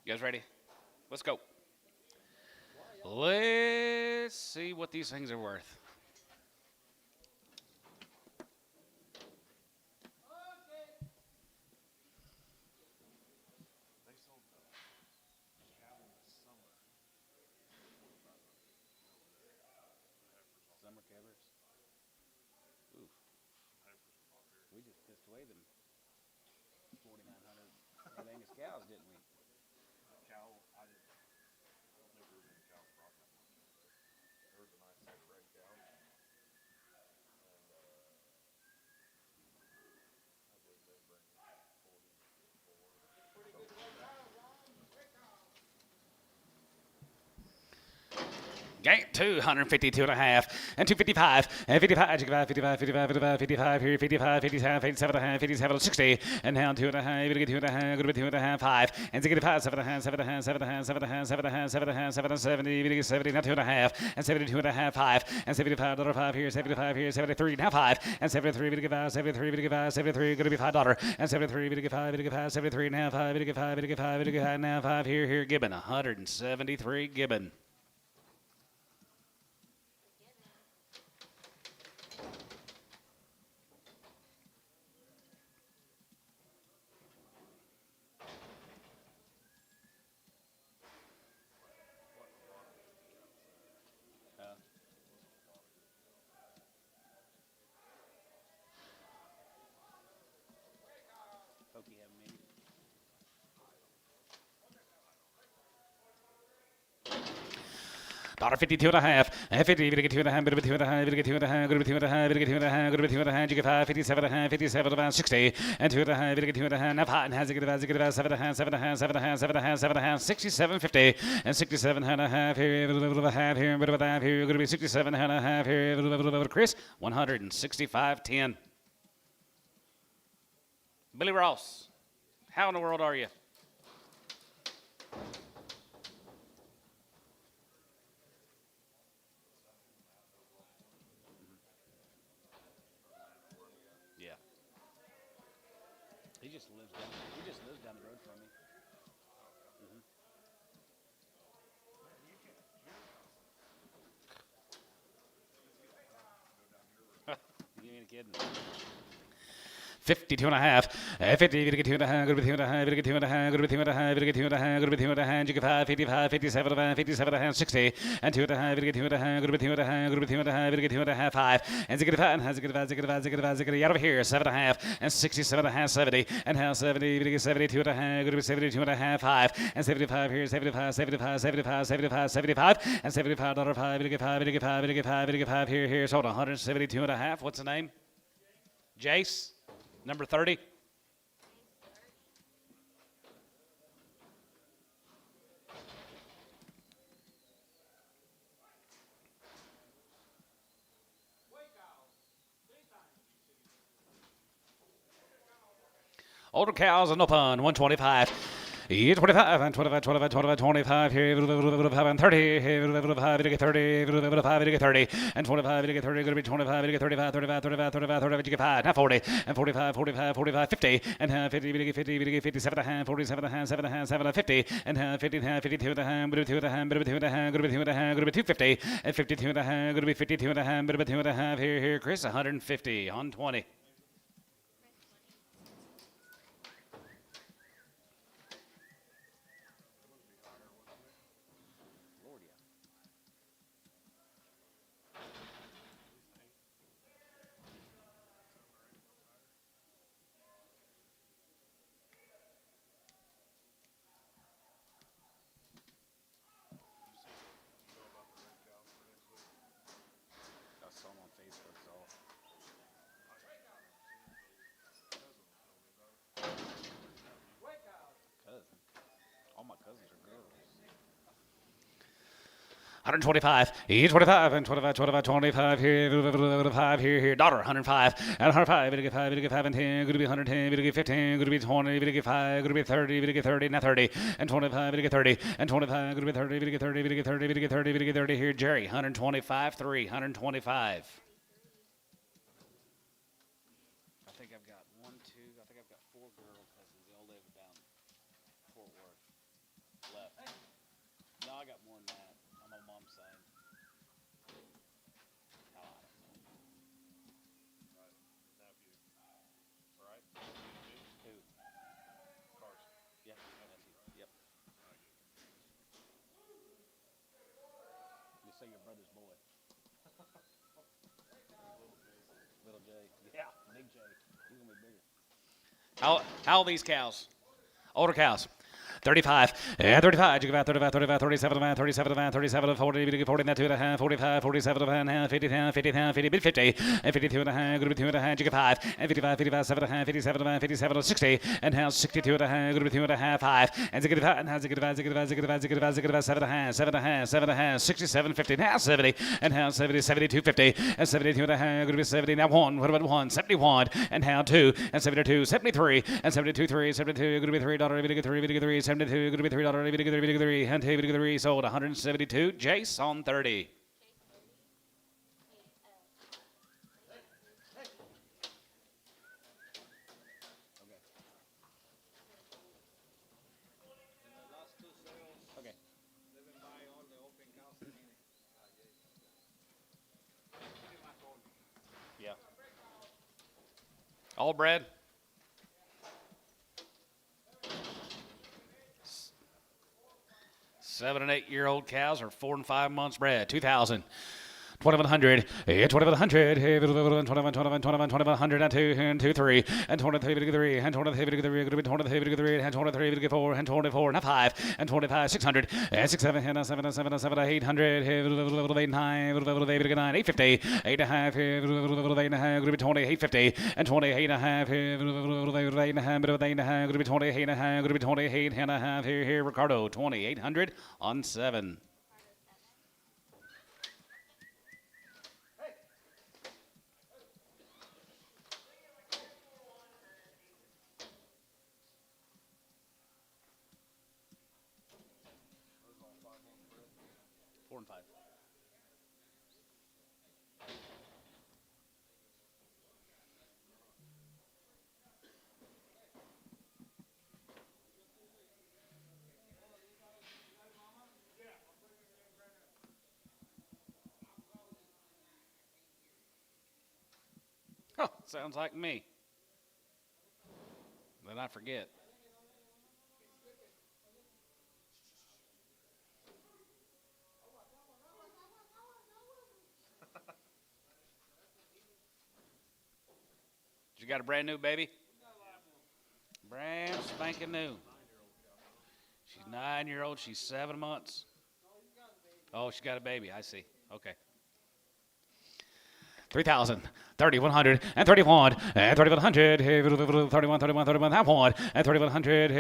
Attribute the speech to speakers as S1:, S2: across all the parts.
S1: You guys ready? Let's go. Let's see what these things are worth. Summer covers. Ooh, we just pissed away them 4,900 Angus cows, didn't we? Gang, 252 and a half, and 255, and 55, 55, 55, 55, 55, 55, here, 55, 57, 57 and a half, 57, 60, and down 2 and a half, going to get 2 and a half, going to be 2 and a half, 5, and 65, 7 and a half, 7 and a half, 7 and a half, 7 and a half, 7 and a half, 7 and a half, 7 and 70, going to get 70, now 2 and a half, and 72 and a half, 5, and 75, $5 here, 75 here, 73, now 5, and 73, going to get 5, 73, going to get 5, 73, going to be $5, and 73, going to get 5, going to get 5, 73, now 5, going to get 5, going to get 5, going to get 5, now 5, here, Gibbon, 173, Gibbon. Pokey having me. $1.52 and a half, and 50, going to get 2 and a half, going to be 2 and a half, going to get 2 and a half, going to be 2 and a half, going to get 2 and a half, going to be 2 and a half, you get 5, 57 and a half, 57 about 60, and 2 and a half, going to get 2 and a half, now 5 and has it, get about 7 and a half, 7 and a half, 7 and a half, 7 and a half, 7 and a half, 67.50, and 67 and a half here, a little bit of a half here, a bit of a half here, going to be 67 and a half here, a little bit of Chris, 165.10. Billy Ross, how in the world are you? Yeah. He just lives down the road from me. You ain't kidding. 52 and a half, 50, going to get 2 and a half, going to be 2 and a half, going to get 2 and a half, going to be 2 and a half, going to get 2 and a half, going to be 2 and a half, you get 5, 55, 57 and a half, 57 and a half, 60, and 2 and a half, going to get 2 and a half, going to be 2 and a half, going to be 2 and a half, going to get 2 and a half, 5, and 65, and has it, get 5, get out of here, 7 and a half, and 67 and a half, 70, and how 70, going to get 72 and a half, going to be 72 and a half, 5, and 75 here, 75, 75, 75, 75, 75, and $75, 5, going to get 5, going to get 5, going to get 5, going to get 5 here, so 172 and a half, what's the name? Jace, number 30. Older cows and open, 125. 25 and 25, 25, 25, 25 here, and 30, 30, 30, and 25, 30, going to be 25, 35, 35, 35, 35, 35, you get 5, now 40, and 45, 45, 45, 50, and 50, 50, 57 and a half, 47 and a half, 7 and a half, 7 and 50, and 50 and a half, 52 and a half, 2 and a half, 2 and a half, going to be 2 and a half, going to be 250, and 52 and a half, going to be 52 and a half, 2 and a half, here, Chris, 150 on 20. I saw him on Facebook, so cousin. All my cousins are girls. 125, 25, and 25, 25, 25 here, 5 here, daughter, 105, and 105, going to get 5, going to get 5 and 10, going to be 110, going to get 15, going to be 20, going to get 5, going to be 30, going to get 30, now 30, and 25, going to get 30, and 25, going to be 30, going to get 30, going to get 30, going to get 30, going to get 30 here, Jerry, 125, 3, 125. I think I've got 4 girl cousins. They all live down Fort Worth. I got more than that. I'm on mom's side. Oh, I don't know.
S2: Right. Nephew. All right.
S1: Who?
S2: Carson.
S1: Yeah, nephew. Yep.
S2: I get it.
S1: You say your brother's boy. Little J. Yeah, Big J. He's gonna be bigger. How old are these cows? Older cows. 35, and 35, you give out 35, 35, 37, 37, 37, 40, 40, 2 and a half, 45, 47 and a half, 50, 50, 50, 50, and 52 and a half, good 2 and a half, you get 5, and 55, 55, 7 and a half, 57 and a half, 57, 60, and now 62 and a half, good 2 and a half, 5, and 5, and 5, 7 and a half, 7 and a half, 7 and a half, 67, 50, now 70, and now 70, 72, 50, and 72 and a half, good 70, now 1, what about 1, 71, and now 2, and 72, 73, and 72, 3, 72, good $3, 72, going to be $3, and 3 sold 172. Jace on 30. Okay. Yeah. All bred. 7 and 8 year old cows are 4 and 5 months bred. 2,000. 2,100, 2,100, 2,100, and 2, and 2, 3, and 23, 3, and 23, 3, and 23, and 23, 4, and 24, and 5, and 25, 600, and 6, 7, and 7, and 7, and 7, 800, 8, 9, 850, 8 and a half, 8 and a half, 20, 850, and 28 and a half, 8 and a half, 8 and a half, 28 and a half, 28 and a half, here, Ricardo, 2,800 on 7. And 5. Oh, sounds like me. Then I forget. You got a brand new baby? Brand spanking new. She's 9-year-old. She's 7 months. Oh, she got a baby. I see. Okay. 3,000, 3,100, and 31, and 3,100, 31, 31, 31, that one, and 3,100,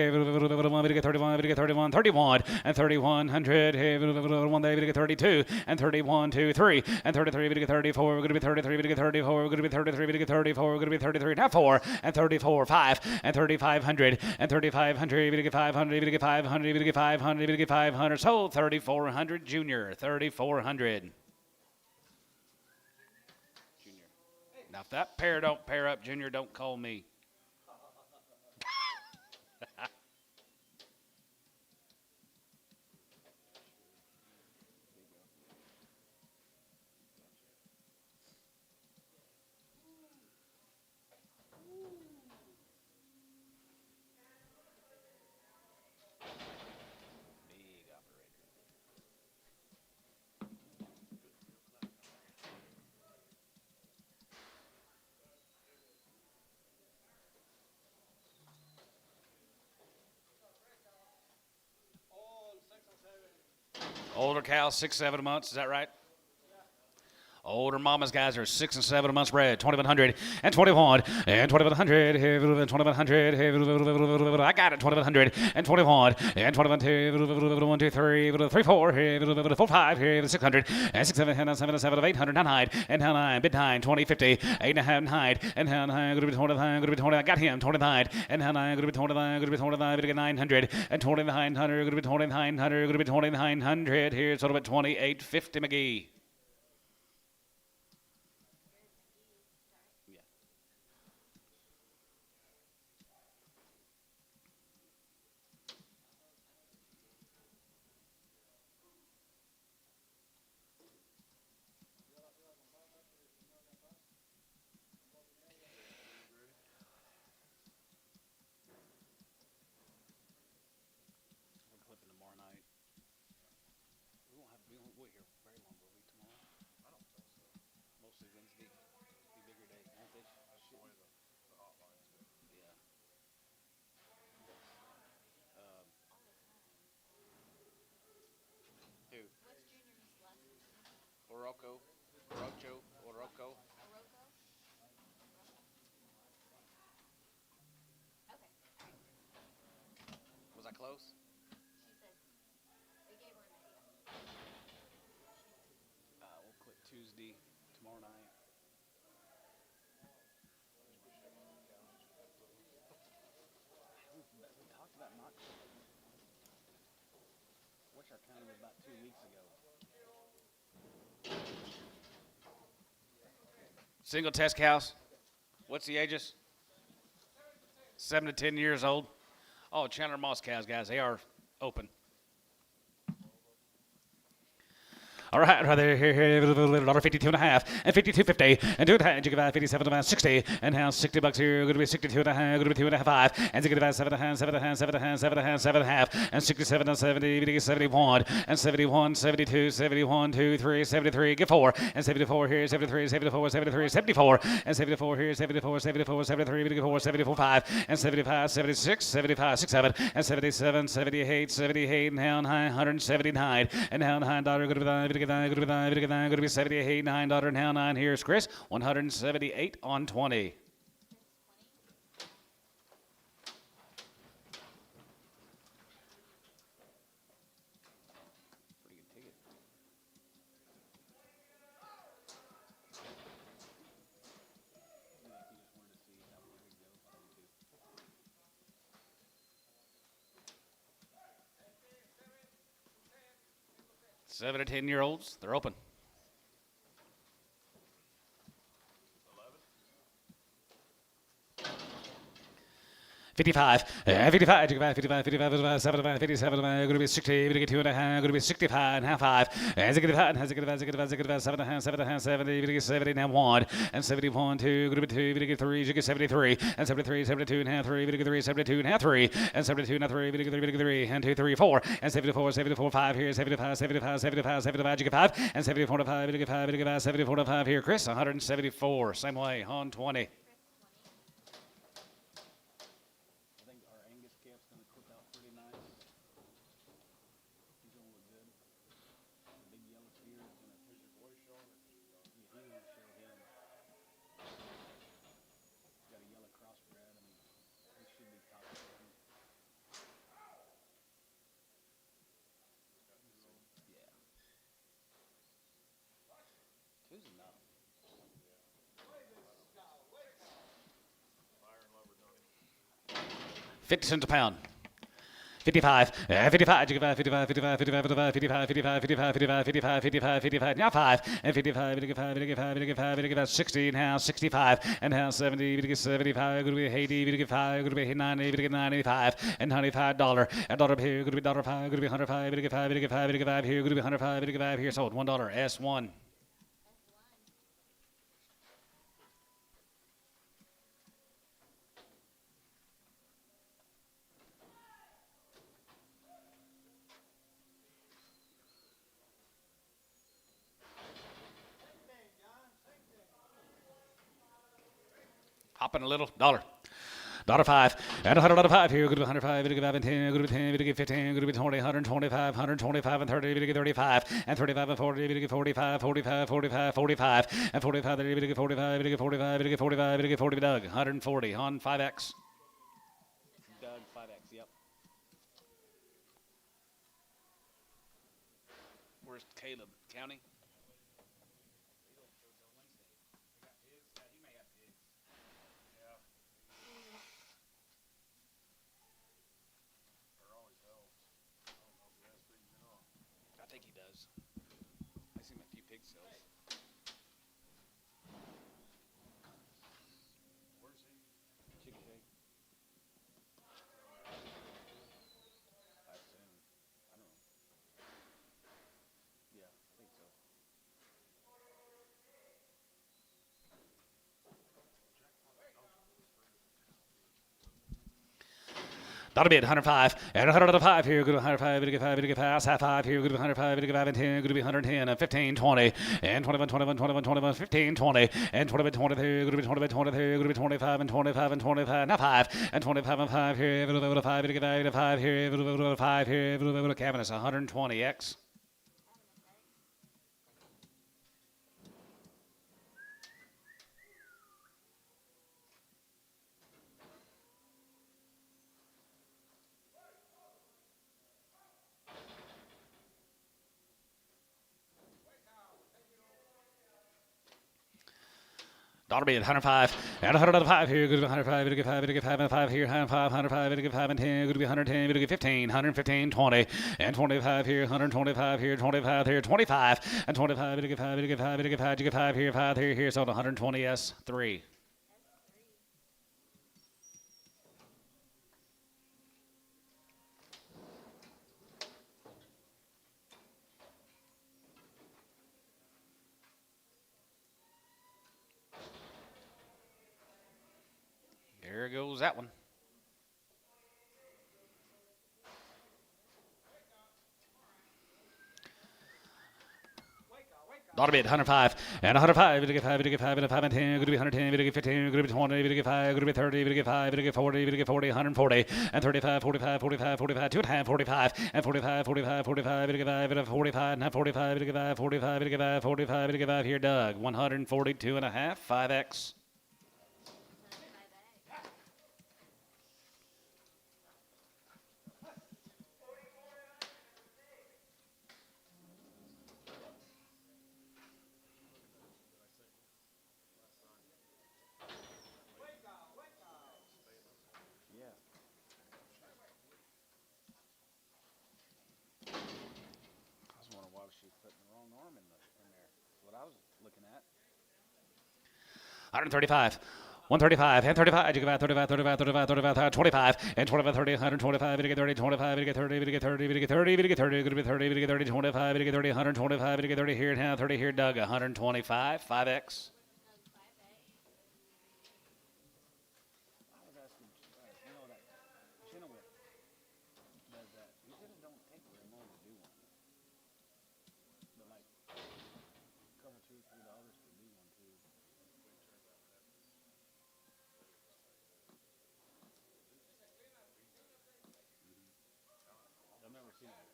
S1: 31, 31, 31, and 3,100, 1 day, 32, and 31, 2, 3, and 33, 34, we're going to be 33, 34, we're going to be 33, 34, we're going to be 33, now 4, and 34, 5, and 3,500, and 3,500, 500, 500, 500, 500, so 3,400, junior, 3,400. Now, if that pair don't pair up, Junior, don't call me. Big operator. Older cow, 6, 7 months. Is that right? Older mama's guys are 6 and 7 months bred. 2,100 and 21 and 2,100 and 2,100. I got it. 2,100 and 21 and 21, 1, 2, 3, 3, 4, 4, 5, 600 and 6, 7, and 7, 7, 800, 9, and 9, bid 9, 20, 50, 8 and a half, 9, and 9, going to be 29, going to be 20. I got him. 29 and 9, going to be 29, going to be 29, going to be 900 and 2,900, going to be 2,900, going to be 2,900. Here's sort of at 2850 McGee. We'll hear very long, will we, tomorrow?
S2: I don't think so.
S1: Mostly Wednesday. Be bigger day, aren't they?
S2: That's the way the hotline's been.
S1: Yeah. Um, who?
S3: What's Junior's last name?
S1: Oroco. Oroco.
S3: Oroko? Okay, alright.
S1: Was I close?
S3: She said, it gave her an idea.
S1: We'll quit Tuesday, tomorrow night. We talked about not quitting. Wish our county was about 2 weeks ago. Single test cows. What's the ages? 7 to 10 years old. Oh, Chandler Moss cows, guys. They are open. All right, right there, here, $52 and a half, and 52.50, and 2 and a half, you give out 57 about 60, and now $60 here, going to be 62 and a half, going to be 2 and a half, 5, and you give out 7 and a half, 7 and a half, 7 and a half, 7 and a half, 7 and a half, and 67 and 70, 71, and 71, 72, 71, 2, 3, 73, get 4, and 74 here, 73, 74, 73, 74, and 74 here, 74, 74, 73, 74, 74, 5, and 75, 76, 75, 6, 7, and 77, 78, 78, and down high, 179, and down high, dollar, good to be good to be 78, $9, now 9. Here's Chris, 178 on 20. Pretty good ticket. Seven to 10-year-olds, they're open. 55, 55, 55, 55, 55, 75, 57, going to be 60, going to get 2 and a half, going to be 65 and half 5, as it get 5, has it get 5, 7 and a half, 7 and a half, 70, going to get 70, now 1, and 71, 2, going to be 2, going to get 3, you get 73, and 73, 72 and half 3, going to get 3, 72 and half 3, and 72 and 3, going to get 3, going to get 3, and 2, 3, 4, and 74, 74, 5 here, 75, 75, 75, 75, you get 5, and 74 to 5, going to get 5, going to get 5, 74 to 5 here, Chris, 174, same way, on 20. Two's enough. 50 cents a pound. 55, 55, 55, 55, 55, 55, 55, 55, 55, 55, 55, 55, now 5, and 55, 55, 55, 55, 55, 60, now 65, and now 70, 75, going to be 80, 5, going to be 90, 95, and $95, and $1 here, going to be $1.05, going to be 105, 55, 55, 55 here, going to be 105, 55 here, sold $1, S1. Hopping a little, $1. $5, and $105 here, good to be 105, good to be 5 and 10, good to be 10, good to be 15, good to be 20, 125, 125 and 30, good to be 35, and 35 and 40, good to be 45, 45, 45, 45, and 45, good to be 45, good to be 45, good to be 45, good to be 40, Doug, 140 on 5X. Doug, 5X, yep. Where's Caleb? County? I think he does. I see him a few pig sales. Where's he? Chick-fil-A. I assume. I don't know. Yeah, I think so. That'll be at 105 and 105 here. Good to 105. Good to get 5. Good to get 5. Side 5 here. Good to 105. Good to get 5 and 10. Good to be 110 and 15, 20 and 21, 21, 21, 21, 15, 20 and 21, 23. Good to be 20, 23. Good to be 25 and 25 and 25. Now 5 and 25 and 5 here. Good to 5. Good to get 5 and 5 here. Good to 5 here. Good to cabinets 120x. Daughter be at 105 and 105 here. Good to 105. Good to get 5. Good to get 5 and 5 here. 105, 105. Good to get 5 and 10. Good to be 110. Good to get 15. 115, 20 and 25 here. 125 here. 25 here. 25 and 25. Good to get 5. Good to get 5. Good to get 5. Good to get 5 here. 5 here. Here. So 120s 3. There goes that one. Ought to be at 105 and 105. Good to get 5. Good to get 5 and 5 and 10. Good to be 110. Good to get 15. Good to be 20. Good to get 5. Good to be 30. Good to get 5. Good to get 40. Good to get 40. 140 and 35. 45. 45. 45. 2.5. 45 and 45. 45. 45. Good to get 5. Good to 45. Not 45. Good to get 5. 45. Good to get 5. 45. Good to get 5 here. Doug. 142 and a half. 5x. I was wondering why she was putting the wrong arm in there. That's what I was looking at. 135. 135 and 35. You get 35, 35, 35, 35, 25 and 25, 30, 125. You get 30, 25. You get 30. You get 30. You get 30. You get 30. You get 30. You get 30. 25. You get 30. 125. You get 30 here now. 30 here. Doug. 125. 5x.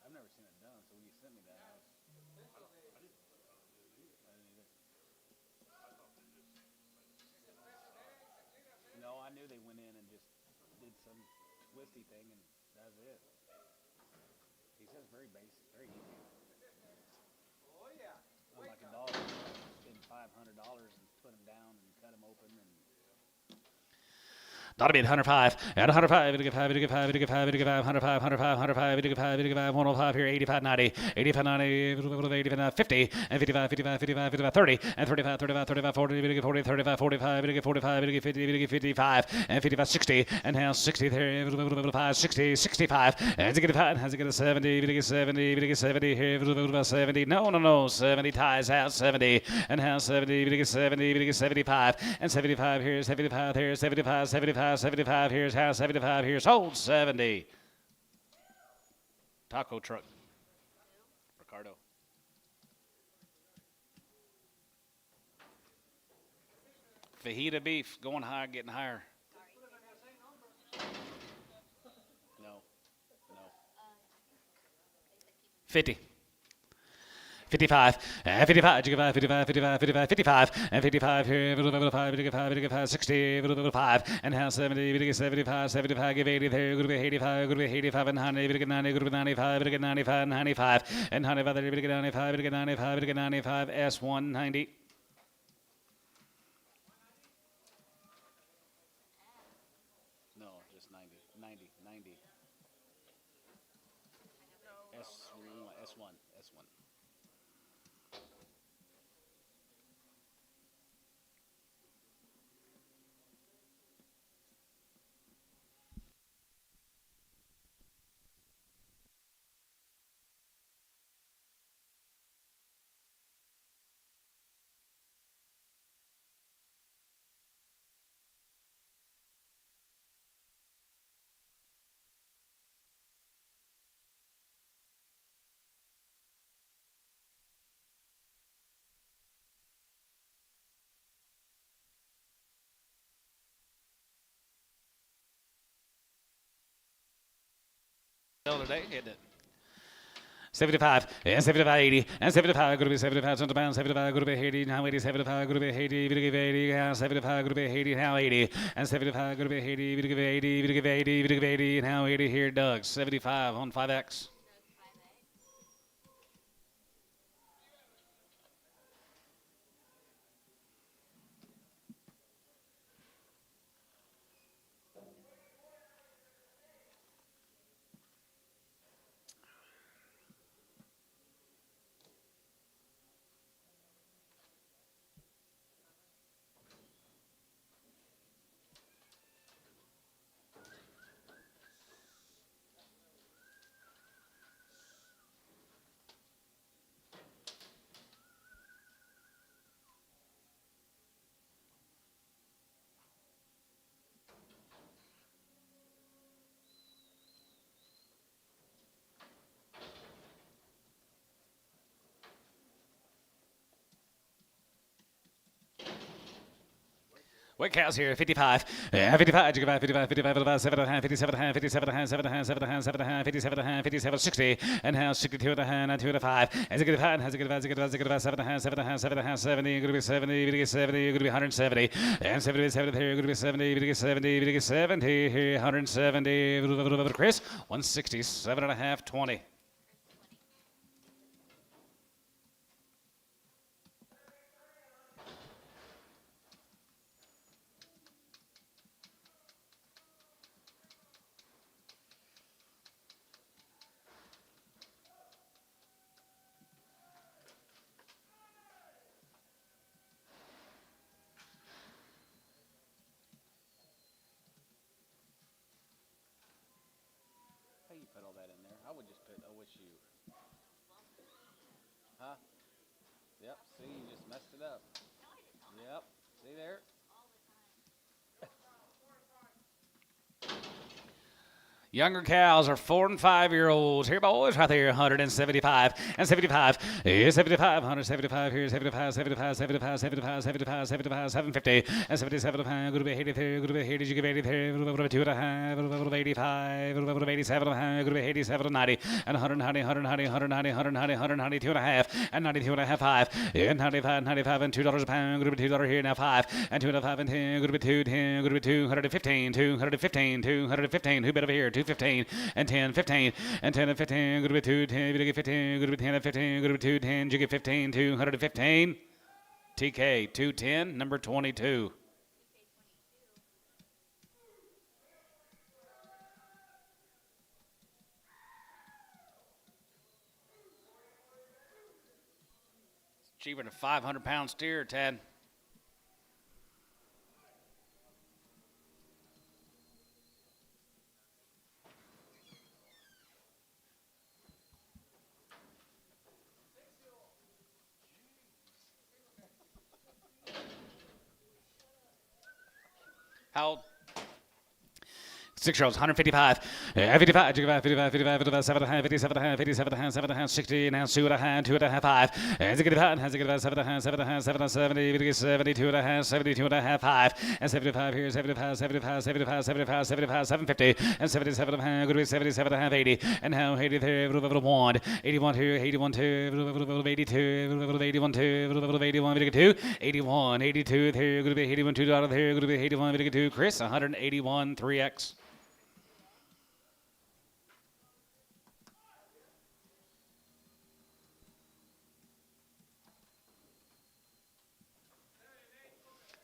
S1: I've never seen it done, so when you sent me that, I didn't either. No, I knew they went in and just did some twisty thing, and that's it. He says very basic, very easy. Oh yeah. Like a dog, spend $500 and put him down and cut him open and. That'll be at 105 and 105. To get 5. To get 5. To get 5. To get 5. 105. 105. 105. To get 5. To get 5. 105 here. 85. 90. 85. 90. 85. 50 and 55. 55. 55. 55. 30 and 35. 35. 35. 40. To get 40. 35. 45. To get 45. To get 50. To get 55 and 55. 60 and now 60 there. 5. 60. 65 and to get 5. Has to get a 70. To get 70. To get 70 here. 70. No. 70 ties out. 70 and now 70. To get 70. To get 75 and 75 here. 75 here. 75. 75. 75 here's house, 75 here's sold, 70. Taco truck. Ricardo. Fajita beef going higher, getting higher. No. 50. 55 and 55, 55, 55, 55, 55, 55 and 55 here, 55, 60, 5 and now 70, 75, 75, give 80 there, good to be 85, good to be 85 and 90, good to get 90, good to be 95, good to get 95, 95 and 95 there, good to get 95, good to get 95, good to get 95, S190. No, just 90, 90, 90. S1. today, isn't it? 75, and 75, 80, and 75, going to be 75, 100 pounds, 75, going to be 80, now 80, 75, going to be 80, we give 80, now 75, going to be 80, now 80, and 75, going to be 80, we give 80, we give 80, we give 80, now 80 here, Doug, 75 on 5X. Weight cows here, 55, 55, 55, 55, 55, 7 and a half, 57 and a half, 57 and a half, 7 and a half, 7 and a half, 7 and a half, 57 and a half, 57, 60, and now 62 and a half, and 2 and a 5, as a good 5, has a good 5, 7 and a half, 7 and a half, 7 and a half, 7 and a half, 70, you're going to be 70, you're going to get 70, you're going to be 170, and 70, 70 here, you're going to be 70, you're going to get 70, you're going to get 70 here, 170, Chris, 160, 7 and a half, 20.
S4: How you put all that in there? I would just put OSU. Huh? Yep, see, you just messed it up. Yep, see there?
S1: Younger cows are 4 and 5 year olds. Here, boys, right there, 175 and 75. Here's 75, 175. Here's 75, 75, 75, 75, 75, 75, 750 and 77. Going to be 83. Going to be 80. You give 83. Going to be 2 and a half. Going to be 85. Going to be 87. Going to be 87 and 90 and 190, 190, 190, 190, 190, 2 and a half and 92 and a half, 5 and 95, 95 and $2 a pound. Going to be $2 here now, 5 and 2 and a 5 and 10. Going to be 2, 10. Going to be 215, 215, 215. Who bet over here? 215 and 10, 15 and 10 and 15. Going to be 2, 10. You get 15. Going to be 10 and 15. Going to be 2, 10. You get 15. 215. TK 210, number 22. It's cheaper than a 500-pound steer, Ted. How old? 6-year-olds, 155, 55, 55, 55, 55, 7 and a half, 57 and a half, 57 and a half, 7 and a half, 60, and now 2 and a half, 2 and a half, 5, and 55, has a good 7 and a half, 7 and a half, 7 and 70, 72 and a half, 72 and a half, 5, and 75 here, 75, 75, 75, 75, 75, 750, and 77 and a half, going to be 77 and a half, 80, and now 80 there, 1, 81 here, 81 2, 82, 81 2, 81, 82, 81, 82 there, going to be 81 $2 there, going to be 81, 82, Chris, 181, 3X.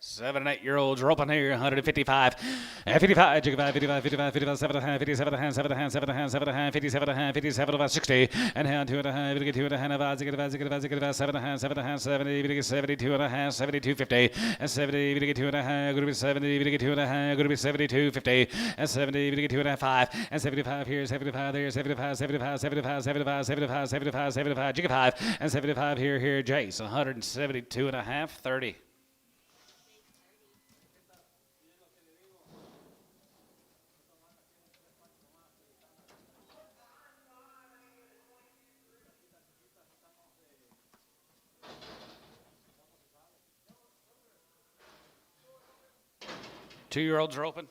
S1: Seven and 8 year olds are open here, 155, 55, 55, 55, 55, 57 and a half, 57 and a half, 7 and a half, 7 and a half, 7 and a half, 57 and a half, 57 about 60, and now 2 and a half, 2 and a half, 7 and a half, 7 and a half, 70, 72 and a half, 72, 50, and 70, 2 and a half, going to be 70, 2 and a half, going to be 72, 50, and 70, 2 and a half, 5, and 75 here, 75 there, 75, 75, 75, 75, 75, 75, 75, 5, and 75 here, Jace, 172 and a half, 30. $2-year-olds are open.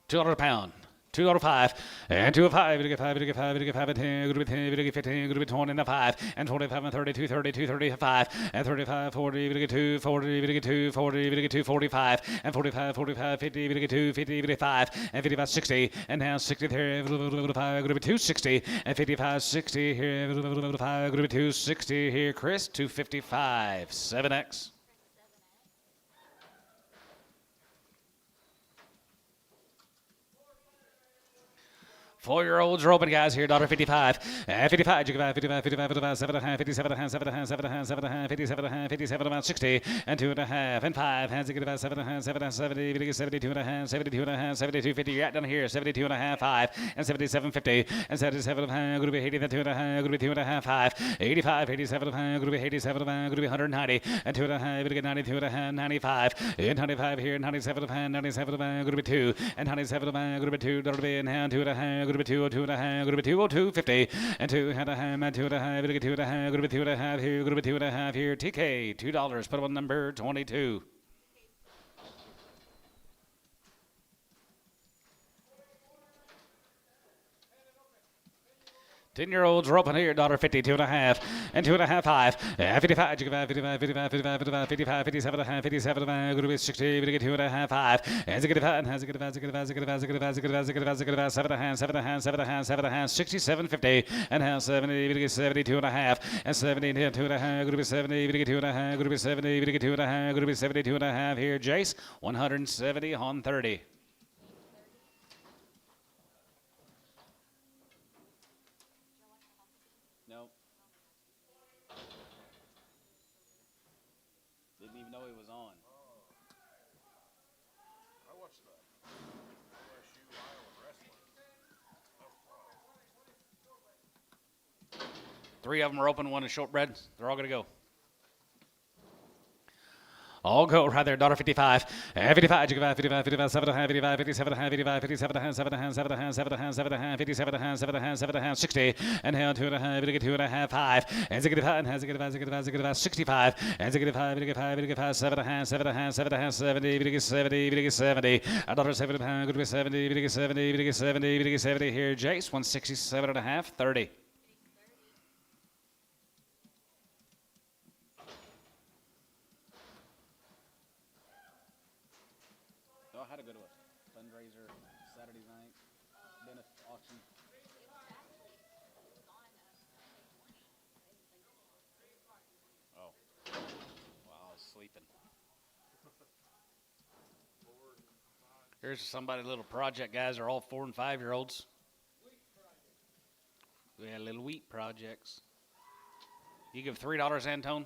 S1: $2 a pound. $2.05 and $2.05. We get 5. We get 5. We get 5 and 10. Good with 10. We get 15. Good with 20 and 5 and 25 and 32. 32. 35 and 35. 40. We get 2. 40. We get 2. 40. We get 2. 45 and 45. 45. 50. We get 2. 50. We get 5 and 55. 60 and now 60 there. 5. Good with 260 and 55. 60 here. 5. Good with 260 here. Chris 255. 7X. 4-year-olds are open, guys, here. $1.55. 55. You can buy 55, 55, 55, 7.5, 57, 7.5, 7.5, 7.5, 57, 57, about 60, and 2.5, and 5. Hands get about 7.5, 7, 70, 72 and a half, 72 and a half, 72, 50. You're down here, 72 and a half, 5, and 77, 50, and 77 and a half, going to be 80, then 2 and a half, going to be 2 and a half, 5, 85, 87 and a half, going to be 87 and a half, going to be 190, and 2 and a half, going to get 92 and a half, 95, and 95 here, 97 and a half, 97 and a half, going to be 2, and 97 and a half, going to be 2, going to be in hand, 2 and a half, going to be 202 and a half, going to be 202, 50, and 2 and a half, and 2 and a half, going to get 2 and a half, going to be 2 and a half here, going to be 2 and a half here, TK, $2, put on number 22. 10-year-olds are open here, $1.50, 2 and a half, and 2 and a half, 5, 55, you can buy 55, 55, 55, 55, 55, 57 and a half, 57 and a half, going to be 60, we get 2 and a half, 5, and it's a good and has a good 7 and a half, 7 and a half, 7 and a half, 7 and a half, 67, 50, and half 70, we get 72 and a half, and 70 and 2 and a half, going to be 70, we get 2 and a half, going to be 70, we get 2 and a half, going to be 72 and a half here, Jace, 170 on 30.
S4: Nope. Didn't even know he was on.
S2: I watched the OSU Iowa wrestling. That was fun.
S1: 3 of them are open, 1 is shortbread. They're all going to go. All go right there, $1.55. 55, you can buy 55, 55, 7 and a half, 55, 57 and a half, 55, 57 and a half, 7 and a half, 7 and a half, 7 and a half, 7 and a half, 57 and a half, 7 and a half, 7 and a half, 60, and now 2 and a half, we get 2 and a half, 5, and 65, and has a good 65, and 65, we get 5, we get 5, 7 and a half, 7 and a half, 7 and a half, 70, we get 70, we get 70, $1.70 a pound, good to be 70, we get 70, we get 70, we get 70 here, Jace, 167 and a half, 30.
S4: So I had to go to a fundraiser Saturday night, benefit auction. Oh, wow, I was sleeping.
S1: Here's somebody, little project guys are all 4 and 5-year-olds. We had little wheat projects. You give $3, Antone?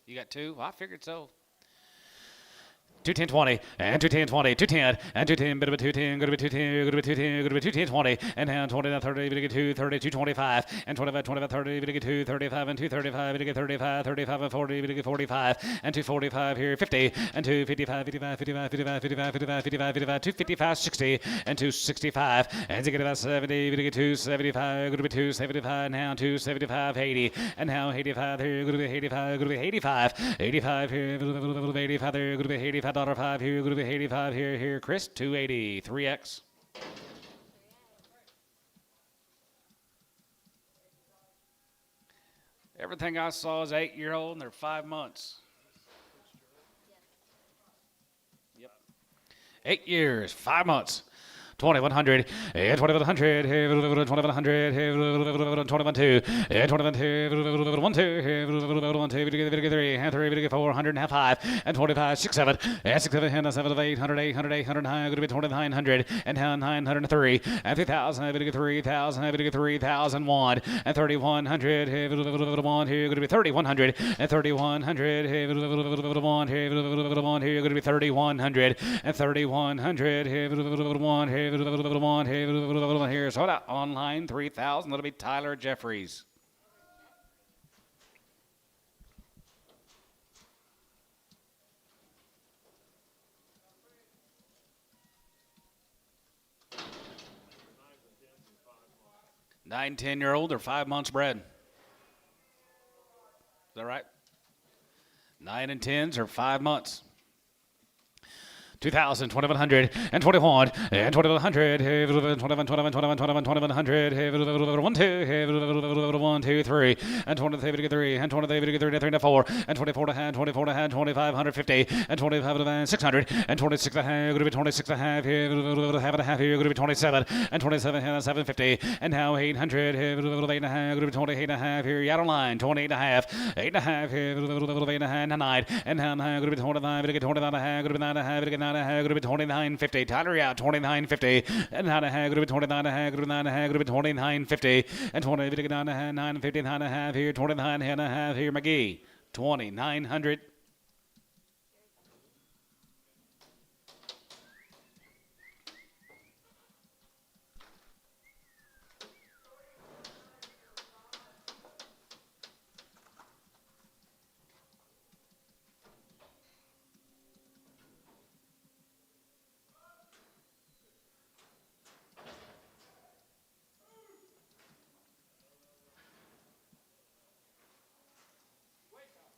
S1: You got 2? Well, I figured so. 210.20 and 210.20, 210 and 210, bit of a 210, go to be 210, go to be 210, go to be 210.20, and now 20 and 30, we get 230, 225, and 25, 25, 30, we get 235 and 235, we get 35, 35 and 40, we get 45, and 245 here, 50, and 255, 55, 55, 55, 55, 55, 55, 55, 255, 60, and 265, and to get about 70, we get 275, go to be 275, now 275, 80, and now 85 here, go to be 85, go to be 85, 85 here, 85 there, go to be 85. $5 here, going to be 85 here, Chris, 280, 3X. Everything I saw is 8-year-old and they're 5 months. Yep. 8 years, 5 months. 2100, 2100, 2100, 2100, 2100, 400 and half 5, and 25, 6, 7, and 6, 7, and 7, 800, 800, 800, going to be 2900, and 903, and 3000, 3000, 3001, and 3100, here, going to be 3100, and 3100, here, going to be 3100, and 3100, here, here, so that online 3,000. That'll be Tyler Jeffries. Nine, 10-year-old or 5 months bred. Is that right? 9 and 10s or 5 months. 2,000, 2,100, and 21, and 2,100, 21, 21, 21, 21, 2,100, 1, 2, 1, 2, 3, and 23, and 23, 3, 4, and 24 to hand, 24 to hand, 2,550, and 25 600, and 26 to hand, going to be 26 to half here, half and a half here, going to be 27, and 27, 750, and now 800, 8 and a half, going to be 28 and a half here, out of line, 28 and a half, 8 and a half here, 8 and a half, 9, and now going to be 25, going to get 25 and a half, going to be 9 and a half, going to get 9 and a half, going to be 29.50, Tyler out, 29.50, and 9 and a half, going to be 29 and a half, going to be 9 and a half, going to be 29.50, and 20, going to get 9 and a half, 9.50, 9 and a half here, 29 and a half here, McGee, 2,900.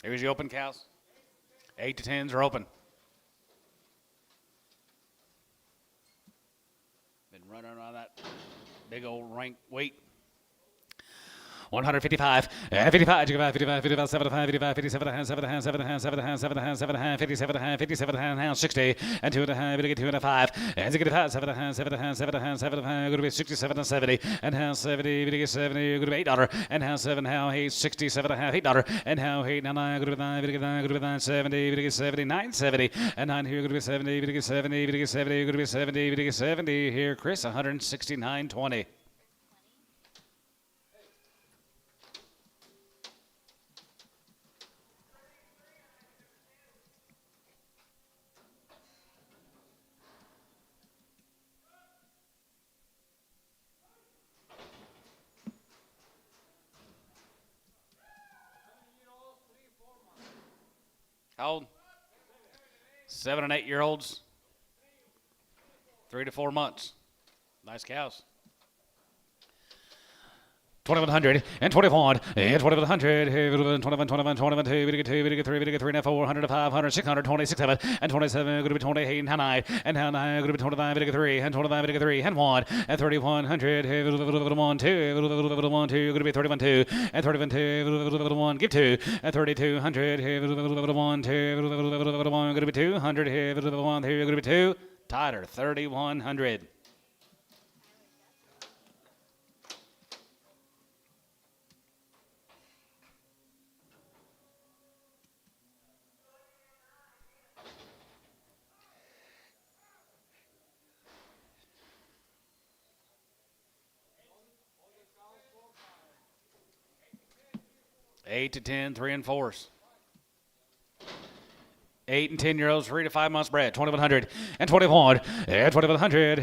S1: Here's your open cows. 8 to 10s are open. Been running on that big old rank weight. 155, 55, 55, 55, 75, 55, 57, 7, 7, 7, 7, 7, 57, 57, 60, and 2 and a half, to get 2 and a 5, and 65, 7, 7, 7, 7, going to be 67 and 70, and how 70, to get 70, going to be $8, and how 7, how 8, 67 and a half, $8, and how 8, now 9, going to be 9, to get 9, going to be 9, 70, to get 70, 970, and 9 here, going to be 70, to get 70, to get 70, going to be 70, to get 70 here, Chris, 169.20. How old? 7 and 8 year olds. 3 to 4 months. Nice cows. 2,100 and 21 and 2,100, 21, 21, 21, 2, we get 2, we get 3, we get 3, and 400, 500, 600, 26, 7, and 27, going to be 28, and 9, and 9, going to be 29, we get 3, and 25, we get 3, and 1, and 3,100, 1, 2, 1, 2, going to be 31, 2, and 31, 2, 1, give 2, and 3,200, 1, 2, 1, going to be 200, 1, 2, going to be 2, tighter, 3,100. Eight to 10, 3 and 4s. 8 and 10 year olds, 3 to 5 months bred. 2,100 and 21 and 2,100,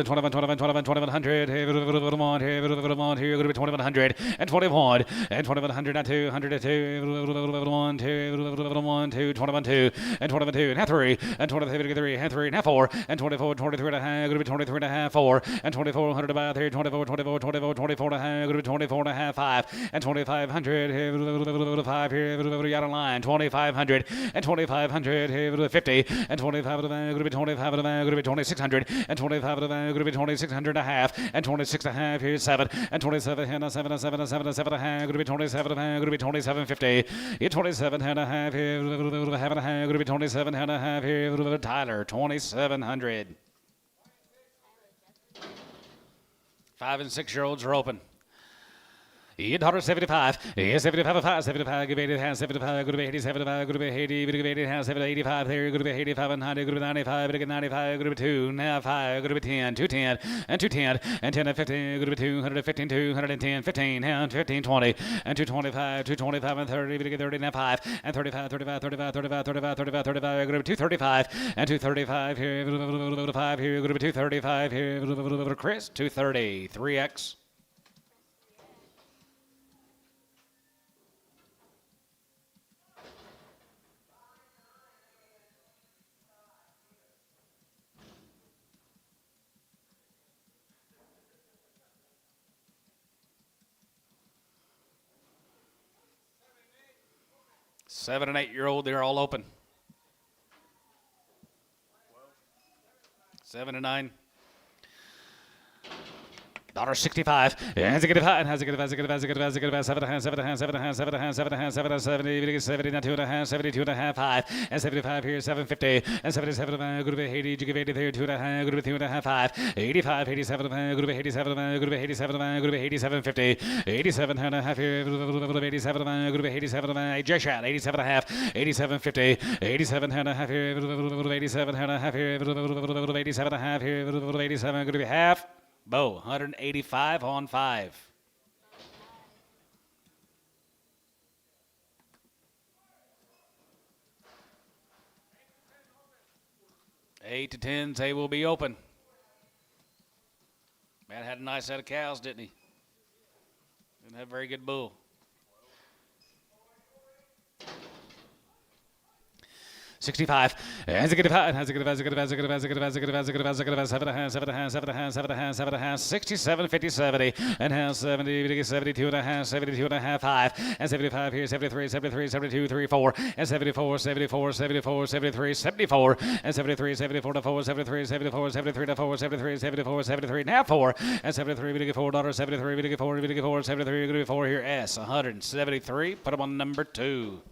S1: 21, 21, 21, 2,100, 21, here, going to be 2,100 and 21 and 2,100 and 200 and 2, 1, 2, 21, 2, and 21, 2, and half 3, and 23, 3, and 3, and half 4, and 24, 23 and a half, going to be 23 and a half, 4, and 2,400 about here, 24, 24, 24, 24 and a half, going to be 24 and a half, 5, and 2,500, 5 here, out of line, 2,500 and 2,500. 50 and 25 of the going to be 25 of the going to be 2,600 and 25 of the going to be 2,600 and a half and 26 and a half here's 7 and 27 and 7 and 7 and 7 and 7 and a half going to be 27 and a half going to be 27.50 27 and a half here half and a half going to be 27 and a half here Tyler 2,700. 5 and 6 year olds are open. $875, 75, 5, 75, give 80, 75, go to be 80, 75, go to be 80, go to be 80, 70, 85, there, go to be 85 and 90, go to be 95, go to be 95, go to be 2, now 5, go to be 10, 210, and 210, and 10 and 15, go to be 215, 210, 15, and 15, 20, and 225, 225, and 30, go to be 30, now 5, and 35, 35, 35, 35, 35, 35, 35, go to be 235, and 235, here, 5, here, go to be 235, here, Chris, 230, 3X. Seven and 8 year old, they're all open. 7 to 9. Dollar 65. Has a good high. Has a good. Has a good. Has a good. Has a good. 7 and a half. 7 and a half. 7 and a half. 7 and a half. 7 and a half. 7 and a half. 70. 70. Now 2 and a half. 72 and a half. 5 and 75 here. 750 and 77. Good to be 80. You give 80 there. 2 and a half. Good to be 2 and a half. 5. 85. 87. Good to be 87. Good to be 87. Good to be 87. 50. 87 and a half here. Good to be 87. Good to be 87. J shot. 87 and a half. 87. 50. 87 and a half here. Good to be 87 and a half here. Good to be 87 and a half here. Good to be 87. Good to be half. Bo, 185 on 5. Eight to 10s, they will be open. Man had a nice set of cows, didn't he? Didn't have a very good bull. 65. Has a good high. Has a good. Has a good. Has a good. Has a good. Has a good. Has a good. Has a good. 7 and a half. 7 and a half. 7 and a half. 7 and a half. 7 and a half. 67, 50, 70. And has 70. 72 and a half. 72 and a half. 5 and 75 here. 73. 73. 72. 3, 4 and 74. 74. 74. 73. 74 and 73. 74 to 4. 73. 74. 73 to 4. 73. 74. 73 and a half. 4 and 73. We get $4. 73. We get 4. We get 4. 73. We get 4 here. S 173. Put them on number 2.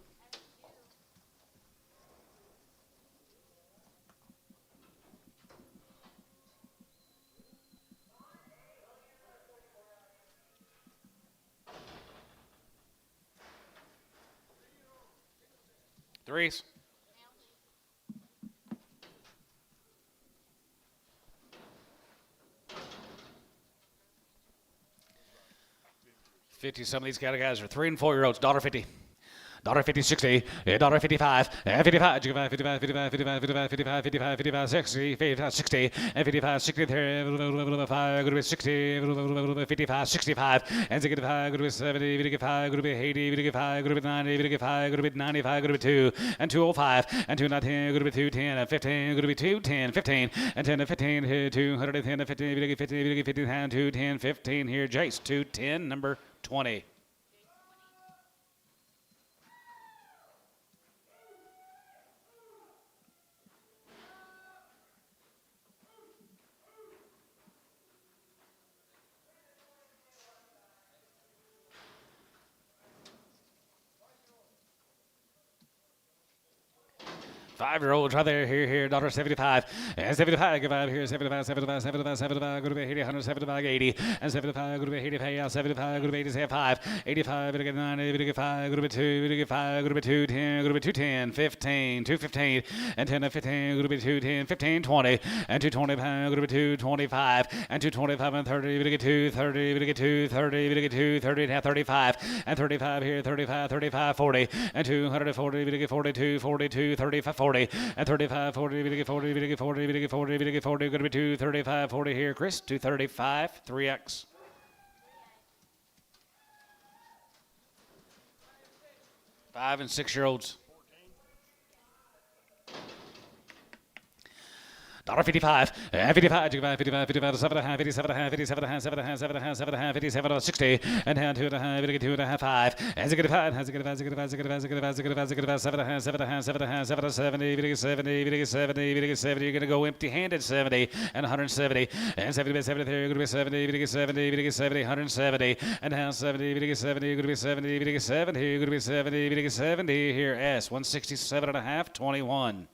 S1: Threes. $50. Some of these guys are 3 and 4 year olds. $1.50. $1.50, 60, $1.55, and 55, 55, 55, 55, 55, 55, 55, 55, 60, 55, 60, and 55, 60, 5, good to be 60, 55, 65, and 65, good to be 70, good to be 5, good to be 80, good to be 5, good to be 90, good to be 5, good to be 95, good to be 2, and 205, and 210, good to be 210, and 15, good to be 210, 15, and 10 to 15, 210 to 15, good to be 50, good to be 50, 210, 15 here, Jace, 210, number 20. Five-year-olds right there, here, $1.75, and 75, give 5 here, 75, 75, 75, 75, go to be 80, 175, 80, and 75, go to be 80, pay out, 75, go to be 80, 5, 85, go to get 90, go to get 5, go to be 2, go to get 5, go to be 2, 10, go to be 210, 15, 215, and 10 to 15, go to be 210, 15, 20, and 225, go to be 225, and 225 and 30, go to get 2, 30, go to get 2, 30, go to get 2, 30 and a half, 35, and 35 here, 35, 35, 40, and 240, go to get 42, 42, 35, 40. And 35, 40, we get 40, we get 40, we get 40, we get 40, going to be 235, 40 here, Chris, 235, 3X. Five and 6 year olds. $1.55, and 55, 55, 55, 7 and a half, 57 and a half, 57 and a half, 7 and a half, 7 and a half, 7 and a half, 57, 60, and down 2 and a half, 2 and a half, 5, and 5, has a good, 7 and a half, 7 and a half, 7 and a half, 7 to 70, 70, 70, 70, you're going to go empty-handed, 70, and 170, and 70, 73, you're going to be 70, 70, 70, 170, and down 70, 70, you're going to be 70, 70, you're going to be 70, 70, here, S, 167 and a half, 21.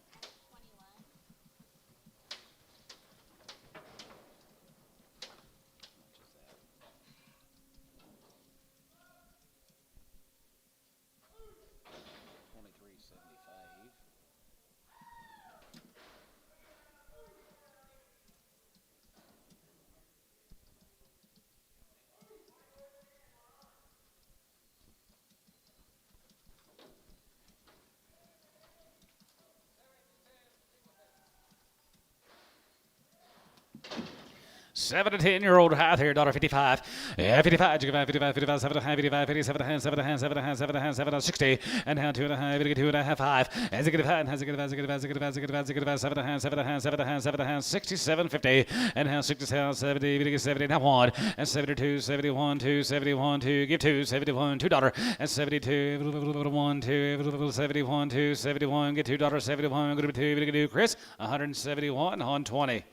S1: 7 to 10 year old high here, $1.55. Yeah, 55, 55, 55, 7 and a half, 55, 57 and a half, 7 and a half, 7 and a half, 7 and a half, 7 and 60, and down 2 and a half, 2 and a half, 5. As a good high, has a good, 7 and a half, 7 and a half, 7 and a half, 7 and a half, 67, 50, and now 67, 70, 70, now 1, and 72, 71, 2, 71, 2, give 2, 71, $2, and 72, 1, 2, 71, 2, 71, get $2, 71, go to 2, Chris, 171 on 20.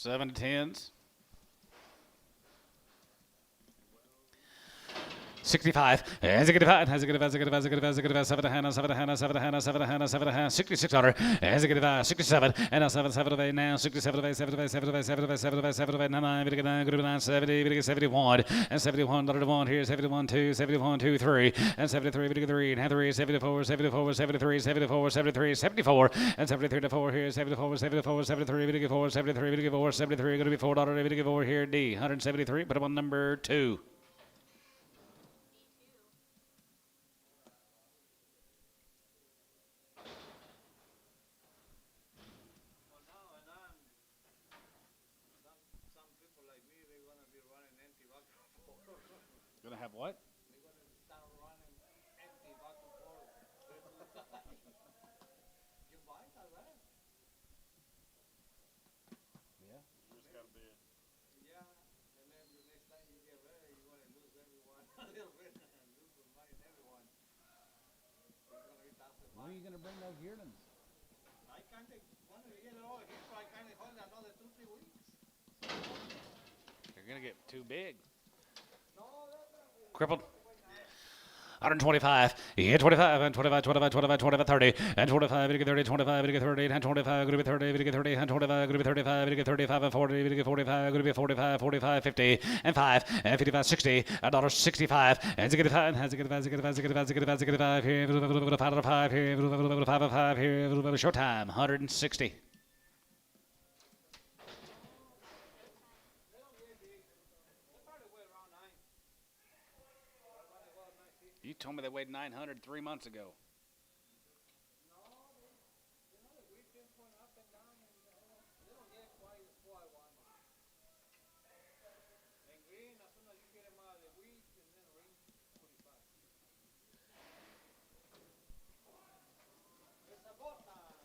S1: 7 to 10s. 65. As a good divide, as a good divide, as a good divide, as a good divide, as a good divide, 7 to hand, 7 to hand, 7 to hand, 7 to hand, 7 to hand, 6,600. As a good divide, 67. And now 7 of 8 now, 67 of 8, 7 of 8, 7 of 8, 7 of 8, 7 of 8, 7 of 8, 9, good 9, good 9, 70, good 71. And 71, to 1 here, 71, 2, 71, 2, 3. And 73, good 3, and 3, 74, 74, 73, 74, 73, 74. And 73 to 4 here, 74, 74, 73, good 4, 73, good 4, 73, going to be $4, good 4 here, D. 173, put up on number 2.
S2: Well, now and on, some people like me, they're gonna be running empty vacuum for.
S1: Gonna have what?
S2: They're gonna start running empty vacuum for. You buy that, right?
S1: Yeah.
S2: You just gotta be. Yeah, and then the next time you get ready, you're gonna lose everyone a little bit and lose some money in everyone. It's gonna be tough to
S4: When are
S2: buy.
S4: you gonna bring those yearlings?
S2: I can't take one of the yellow over here, so I can't hold another 2-3 weeks.
S1: You're gonna get too big.
S2: No, that's
S1: Crippled. 125. Yeah, 25, and 25, 25, 25, 25, 30, and 25, we get 30, 25, we get 30, and 25, going to be 30, we get 30, and 25, going to be 35, we get 35, and 40, we get 45, going to be 45, 45, 50, and 5, and 55, 60, $1.65, and 65, and 65, 65, 65, 65, 65, here, 5 here, 5 here, showtime, 160. You told me they weighed 900 3 months ago.
S2: and green, as soon as you get them out of the weeds, and then ring 45. It's about time.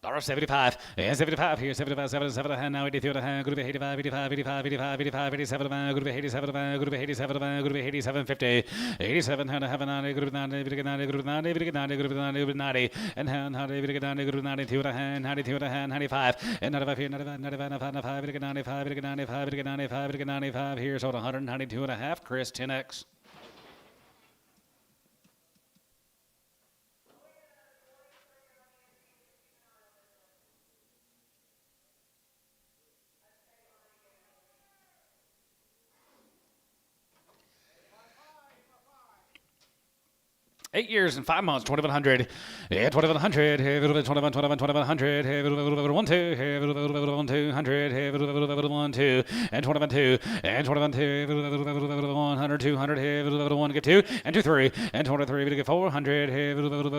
S1: $75. Yeah, 75 here, 75, 77, now 83 group 85, 85, 85, 85, 85, 87, group 87, group 87, group 87, 50, 87, have a 90, group 90, group 90, group 90, group 90, group 90, group 90, and hand, 90, group 90, group 92 and a hand, 92 and a hand, 95, and 95 here, 95, 95, 95, 95, 95, 95, 95 here, so 192 and a half, Chris, 10X. Eight years and 5 months, 2,100. Yeah, 2,100. Hey, 21, 21, 2,100. Hey, 1, 2. Hey, 1, 200. Hey, 1, 2. And 21, 2. And 21, 2. 100, 200. Hey, 1, get 2. And 2, 3. And 23, we get 400. Hey,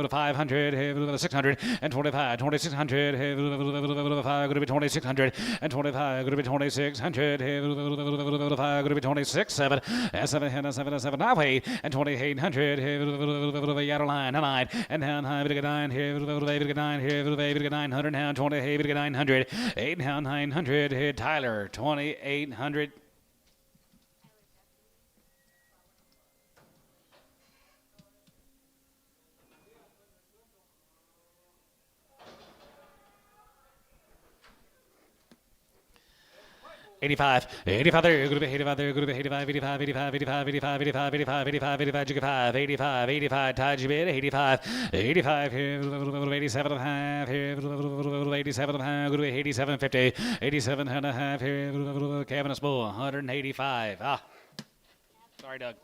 S1: 500. Hey, 600. And 25, 2,600. Hey, 5, going to be 2,600. And 25, going to be 2,600. Hey, 5, going to be 26, 7. And 7, 7, 7. Now 8. And 2,800. Hey, yellow line, 9, and down high, we get 9 here, we get 9 here, we get 900, now 20, hey, we get 900, 8 now 900, here, Tyler, 2,800. 85, 85 there, group 85 there, group 85, 85, 85, 85, 85, 85, 85, 85, 85, 85, 85, 85, tied you bid, 85, 85 here, 87 and a half here, 87 and a half, group 87, 50, 87 and a half here, Cabinets Bull, 185. Ah, sorry, Doug.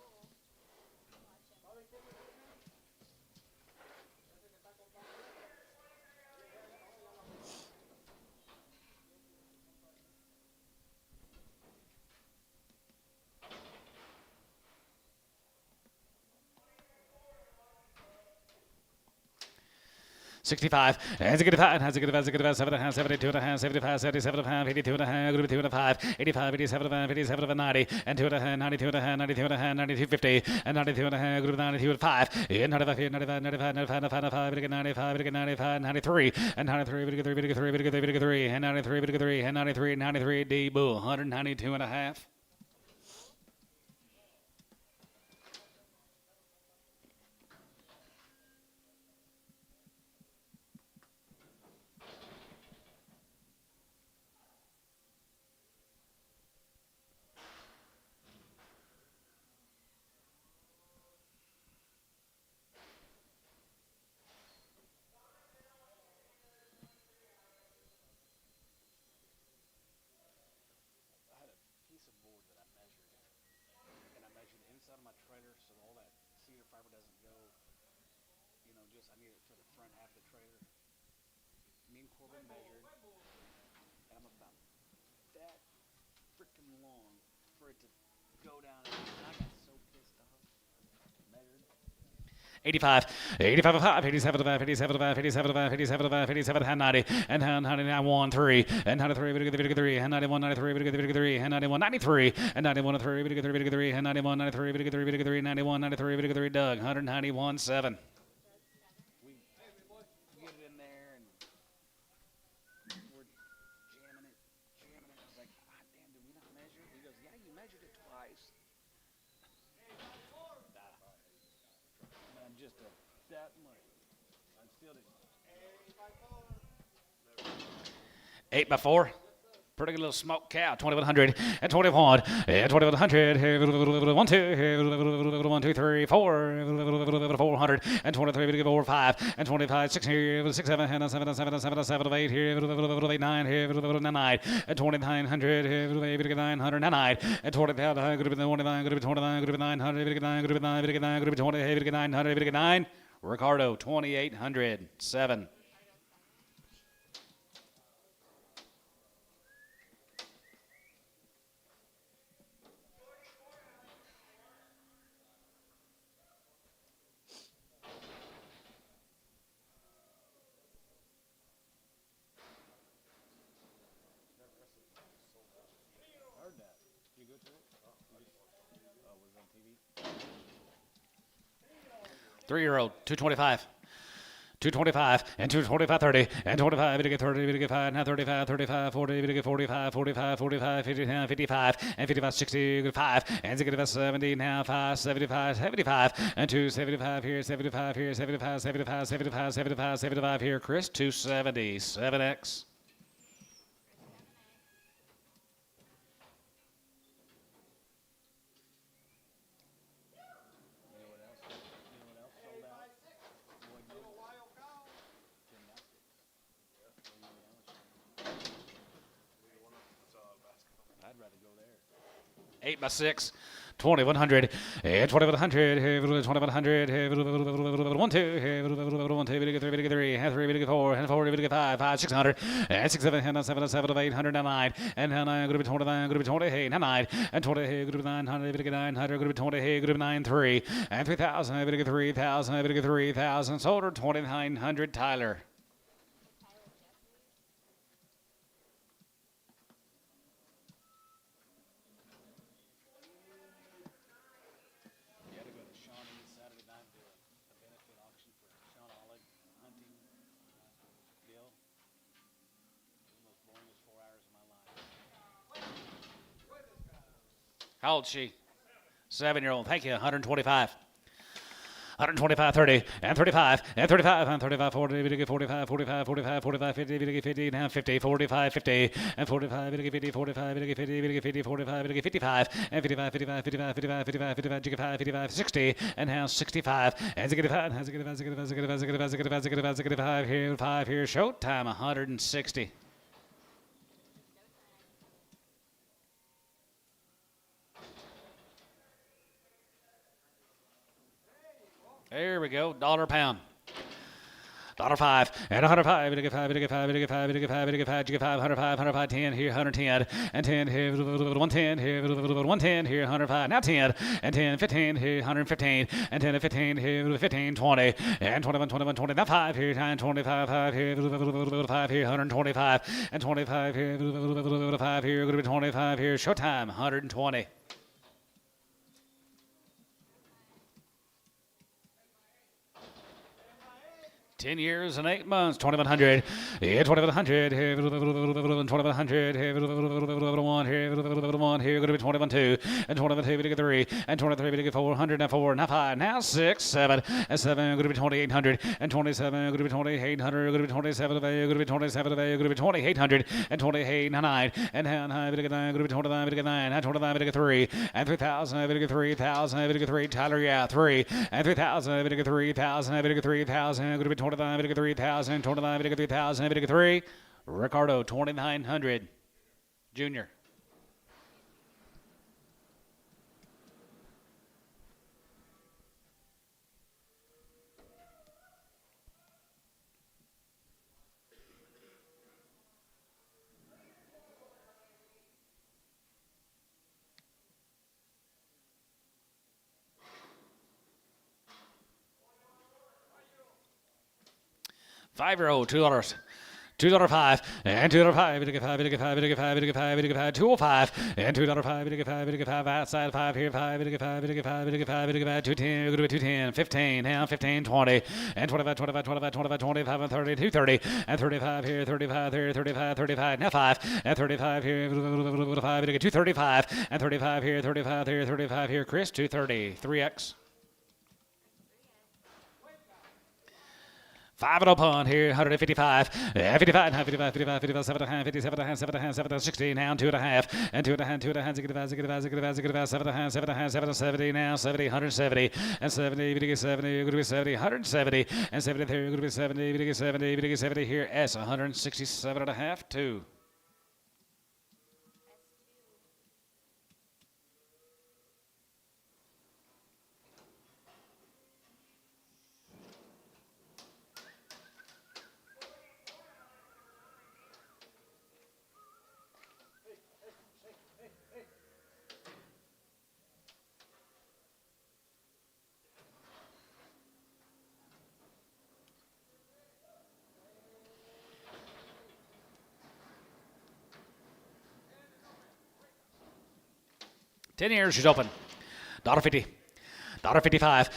S1: $65. Has a good five. Has a good 7 and a half, 72 and a half, 75, 77 and a half, 82 and a half, group 2 and a 5, 85, 87 and a half, 87 and 90, and 2 and a half, 92 and a half, 92 and a half, 92, 50, and 92 and a half, group 92 and 5, and 95, 95, 95, 95, 95, 95, 95, 93, and 93, 3, and 93, 3, and 93, 93, D Bull, 192 and a half.
S4: feeder fiber doesn't go, just I need it for the front half of the trailer. Me and Corbin measured, and I'm about that freaking long for it to go down. And I got so pissed off. Measured.
S1: 85, 85 5, 87 5, 87 5, 87 5, 87 5, 87 and 90, and 99 1 3, and 93 3, and 91 93 3, and 91 93, and 91 3 3, and 91 93 3, 91 93 3, Doug 191 7.
S4: We get it in there and we're jamming it. I was like, ah, damn, did we not measure it? He goes, yeah, you measured it twice. I'm just that much. I'm still the
S1: 8 by 4. Pretty good little smoke cow. 2100 and 21 and 2100. 1 2 1 2 3 4 400 and 23 4 5 and 25 6 here 6 7 and 7 7 7 7 8 here 8 9 here 9 and 2900 here 900 9 and 20,000 could be 29 could be 29 could be 900 could be 9 could be 9 could be 9 could be 20 could be 900 could be 9. Ricardo 2800 7.
S4: heard that. You go to it? Oh, was it on TV?
S1: 3-year-old 225. 225 and 225 30 and 25 to get 30 to get 5 now 35 35 40 to get 45 45 45 50 now 55 and 55 60 5 and 70 now 5 75 75 and 275 here 75 here 75 75 75 75 75 here Chris 270 7x.
S4: I'd rather go there.
S1: 8 by 6 2100 and 2100 2100 1 2 1 2 3 3 and 3 4 and 4 5 5 600 and 6 7 and 7 7 800 and 9 and 9 going to be 29 going to be 20 and 9 and 20 going to be 900 900 going to be 20 going to be 9 3 and 3000 going to get 3000 going to get 3000 sold 2900 Tyler.
S4: You had to go to Shawnee Saturday night to a benefit auction for Sean Oleg hunting deal. It was the most boringest 4 hours of my life.
S1: How old is she? 7-year-old. Thank you. 125. 125, 30, and 35, and 35, and 35, 40, 45, 45, 45, 45, 50, 50, now 50, 45, 50, and 45, 50, 45, 50, 50, 45, 55, and 55, 55, 55, 55, 55, 55, 55, 60, and now 65, and 65, 65 here, 5 here, showtime 160. There we go, dollar pound. $5 and 105, to get 5, to get 5, to get 5, to get 5, to get 5, to get 5, 105, 105, 10 here, 110, and 10 here, 110 here, 110 here, 105, now 10, and 10, 15 here, 115, and 10 and 15 here, 15, 20, and 21, 21, 20, now 5 here, 9, 25, 5 here, 5 here, 125, and 25 here, 5 here, going to be 25 here, showtime, 120. 10 years and 8 months, 2100, yeah, 2100, here, 2100, here, 1 here, 1 here, going to be 21 2, and 21 2, to get 3, and 23 to get 400, now 4, now 5, now 6, 7, and 7, going to be 2800, and 27, going to be 2800, going to be 27, going to be 27, going to be 2800, and 28, now 9, and 9, to get 9, going to be 29, to get 9, and 29, to get 3, and 3000, to get 3000, to get 3, Tyler, yeah, 3, and 3000, to get 3000, to get 3000, going to be 25, to get 3000, 25, to get 3000, to get 3, Ricardo, 2900, Junior. 5-year-old, $2. $2.05 and $2.05. $2.05 $205 and $2.05 outside 5 here 5 210 210 15 now 15 20 and 25 25 25 25 25 and 30 230 and 35 here 35 here 35 35 now 5 and 35 here 5 235 and 35 here 35 here 35 here Chris 230 3x 5-0 punt here, 155, 55, 55, 55, 55, 7 57, 7 60, now 2.5, and 2.5, 2.5, 70 now, 70, 170, and 70, 70, going to be 70, 170, and 73, going to be 70, 70, 70 here, S, 167.5, 2. $10 years, she's open. $1.50. $1.55, 55,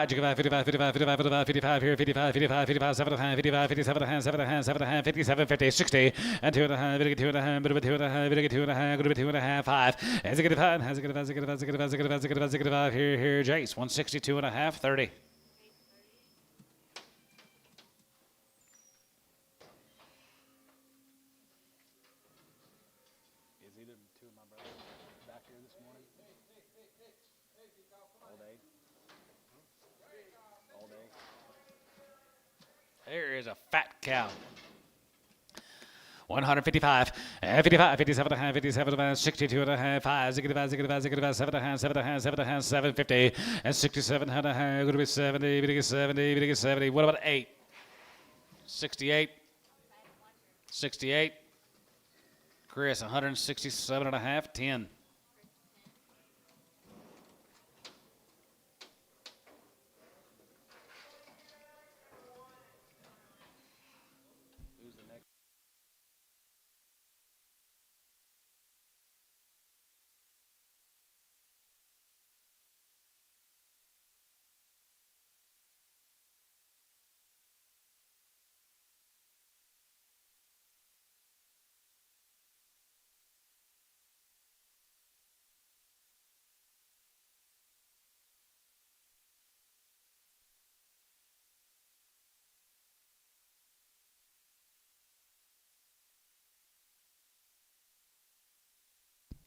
S1: 55, 55, 55, 55, 55 here, 55, 55, 55, 7 and 55, 57 and 7 and 7 and 57, 50, 60, and 2.5, 2.5, 2.5, 2.5, 5, as it get 5, as it get 5, as it get 5, as it get 5, as it get 5, as it get 5, as it get 5, here, Jace, 162.5, 30.
S4: Is either two of my brothers back here this morning? All day? All day?
S1: There is a fat cow. 155, 55, 57 and 57, 62 and 5, 65, 65, 65, 7 and 7 and 7 and 750, and 67 and going to be 70, 70, 70. What about 8? 68, 68. Chris, 167 and a half, 10.
S4: Who's the next?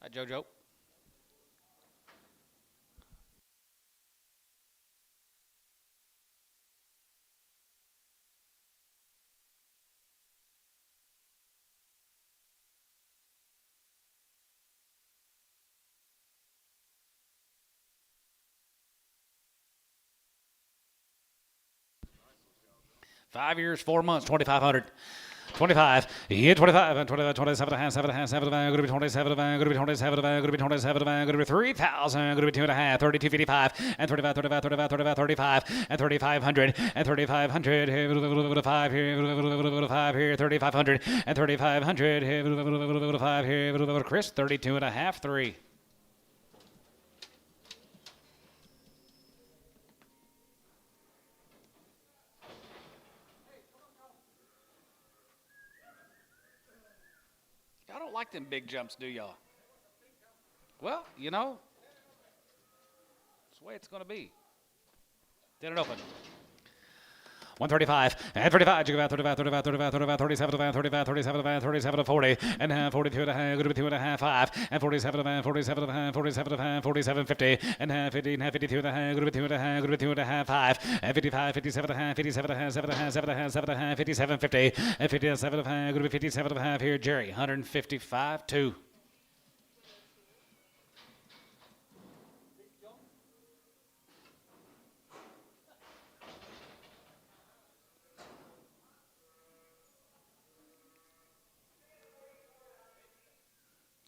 S1: Hi, JoJo. Five years, 4 months, 2,500. 25, yeah, 25, and 25, 27 and a half, 7 and a half, 7 going to be 27, going to be 27, going to be 27, going to be 3,000, going to be 2 and a half, 32.55, and 35, 35, 35, 35, 35, and 3,500, and 3,500, 5 here, 5 here, 3,500, and 3,500, 5 here, Chris, 32 and a half, 3. Y'all don't like them big jumps, do y'all? Well, you know, it's the way it's going to be. Get it open. 135, and 35, 35, 35, 35, 35, 37, 35, 37, 37, 40, and 42 and a half, going to be 2 and a half, 5, and 47, 47, 47, 47, 50, and 50, 52 and a half, going to be 2 and a half, going to be 2 and a half, 5, and 55, 57 and a half, 57 and a half, 7 and a half, 7 and a half, 7 and a half, 57, 50, and 57 and a half, going to be 57 and a half here, Jerry, 155, 2.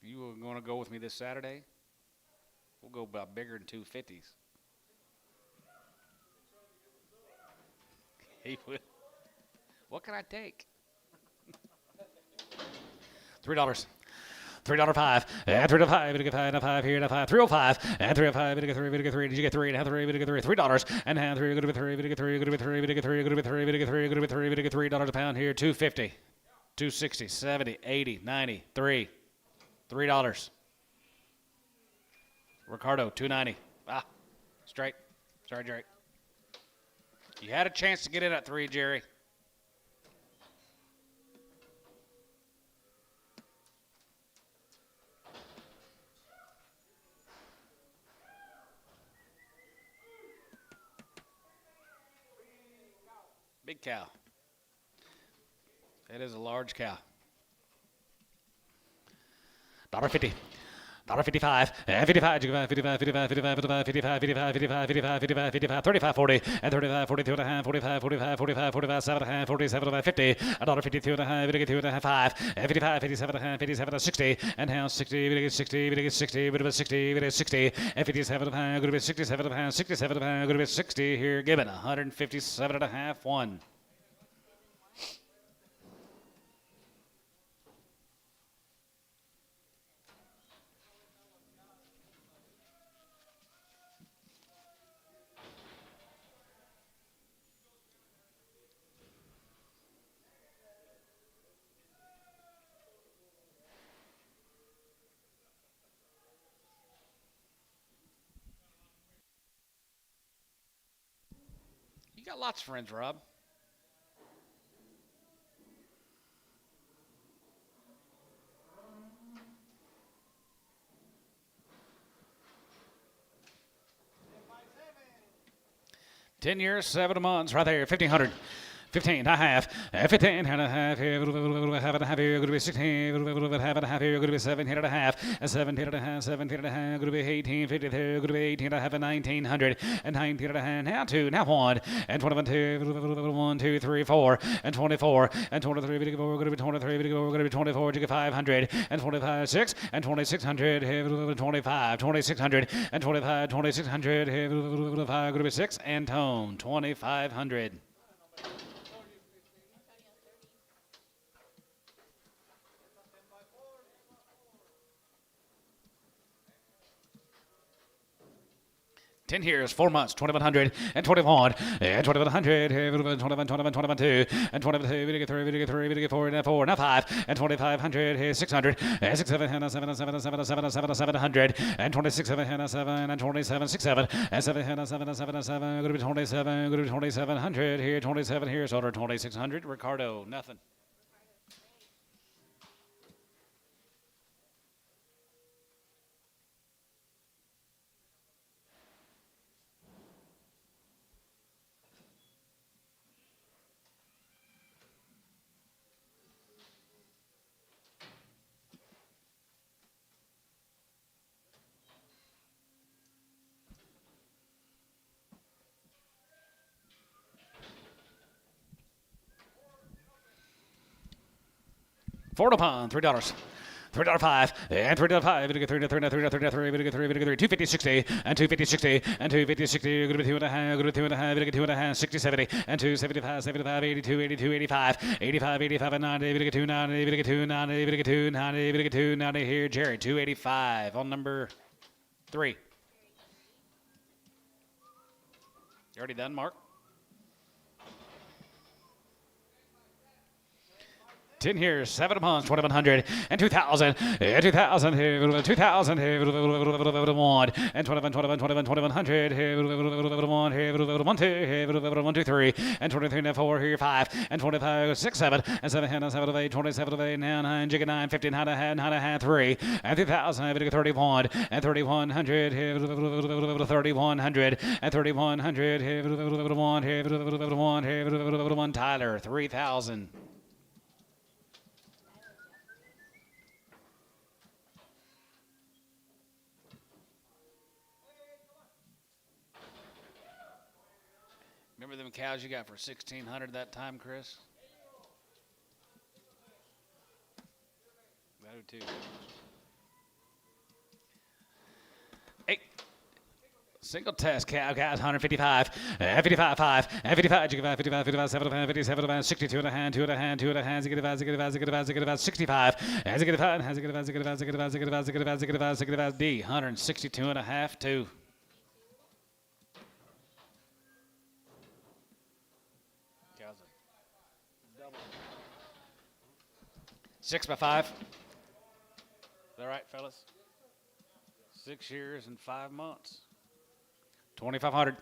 S1: You were going to go with me this Saturday? We'll go about bigger than 250s. He will. What can I take? $3. $3.05 and $3.05. We get $5 here and $5. $3.05 and $3.05. We get $3. We get $3. Did you get $3 and have $3? We get $3. $3 and have $3. Go to $3. We get $3. Go to $3. We get $3. Go to $3. We get $3. Go to $3. We get $3 a pound here. $2.50, $2.60, $70, $80, $90, $3. $3. Ricardo, $2.90. Ah, straight. Sorry, Jerry. You had a chance to get in at 3, Jerry. Big cow. That is a large cow. $1.50. $1.55 and 55, 55, 55, 55, 55, 55, 55, 55, 55, 55, 55, 35, 40 and 35, 42 and a half, 45, 45, 45, 45, 7 and a half, 47 and a half, 50, $1.52 and a half, 52 and a half, 5 and 55, 57 and a half, 57 and 60 and now 60, 60, 60, 60, 60 and 57 and a half, going to be 67 and a half, 67 and a half, going to be 60 here, given 157 and a half, 1. You got lots of friends, Rob. $10 years, 7 months, right there, 1,500. 15 and a half, 15 and a half, here, half and a half here, going to be 16, half and a half here, going to be 17 and a half, 17 and a half, 17 and a half, going to be 18, 50 there, going to be 18 and a half, and 1900, and 19 and a half, now 2, now 1, and 21, 2, 1, 2, 3, 4, and 24, and 23, we're going to be 23, we're going to be 24, you get 500, and 25, 6, and 2600, here, 25, 2600, and 25, 2600, here, 5, going to be 6, and tone, 2500. $10 years, 4 months, 2,100 and 21 and 2,100, 21, 21, 21, 2 and 22. We get 3, we get 3, we get 4 and 4 and 5 and 2,500, 600 and 6, 7 and 7 and 7 and 7 and 7 and 7 and 700 and 26, 7 and 7 and 27, 6, 7 and 7 and 7 and 7 and 7. Going to be 27, going to be 2,700 here, 27 here, so 2,600. Ricardo, nothing. Ford upon $3. $3.05 and $3.05. We get 3, 3, 3, 3, 3, 3, we get 3, we get 3, 250, 60 and 250, 60 and 250, 60. Going to be 2 and a half, going to be 2 and a half, we get 2 and a half, 60, 70 and 275, 75, 82, 82, 85, 85, 85 and 90. We get 290, we get 290, we get 290, we get 290 here. Jerry, 285 on number 3. You already done, Mark? 10 years, 7 months, 2,100 and 2,000 and 2,000 here, 2,000 here, 1 and 21, 21, 21, 2,100 here, 1 here, 1, 2 here, 1, 2, 3 and 23 and 4 here, 5 and 25, 6, 7 and 7 and 7 of 8, 27 of 8, now 9, jigga 9, 15, 9, 3 and 2,000, 31 and 3,100 here, 3,100 and 3,100 here, 1 here, 1 Tyler, 3,000. Remember them cows you got for $1,600 that time, Chris? I do too. 8, Single test cow guys 155 and 55 5 and 55 55 55 75 57 62 and a hand 2 and a hand 2 and a hand 65 65 and 65 D 162 and a half 2.
S4: Cows are double.
S1: 6 by 5. Is that right, fellas? 6 years and 5 months. 2,500.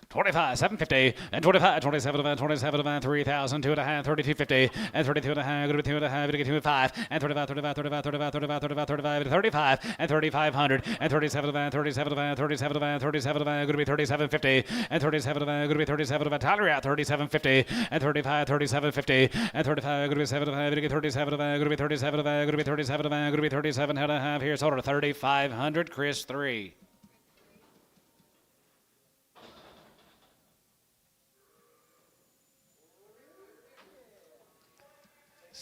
S1: 25, 750, and 25, 27, 27, 3,000, 2 and a half, 3250, and 32 and a half, good 2 and a half, get 2 and 5, and 35, 35, 35, 35, 35, 35, 35, and 3,500, and 37, 37, 37, 37, good 3750, and 37, good 37, Tyler out 3750, and 35, 3750, and 35, good 75, get 37, good 37, good 37, good 37 and a half here, sold at 3,500, Chris 3.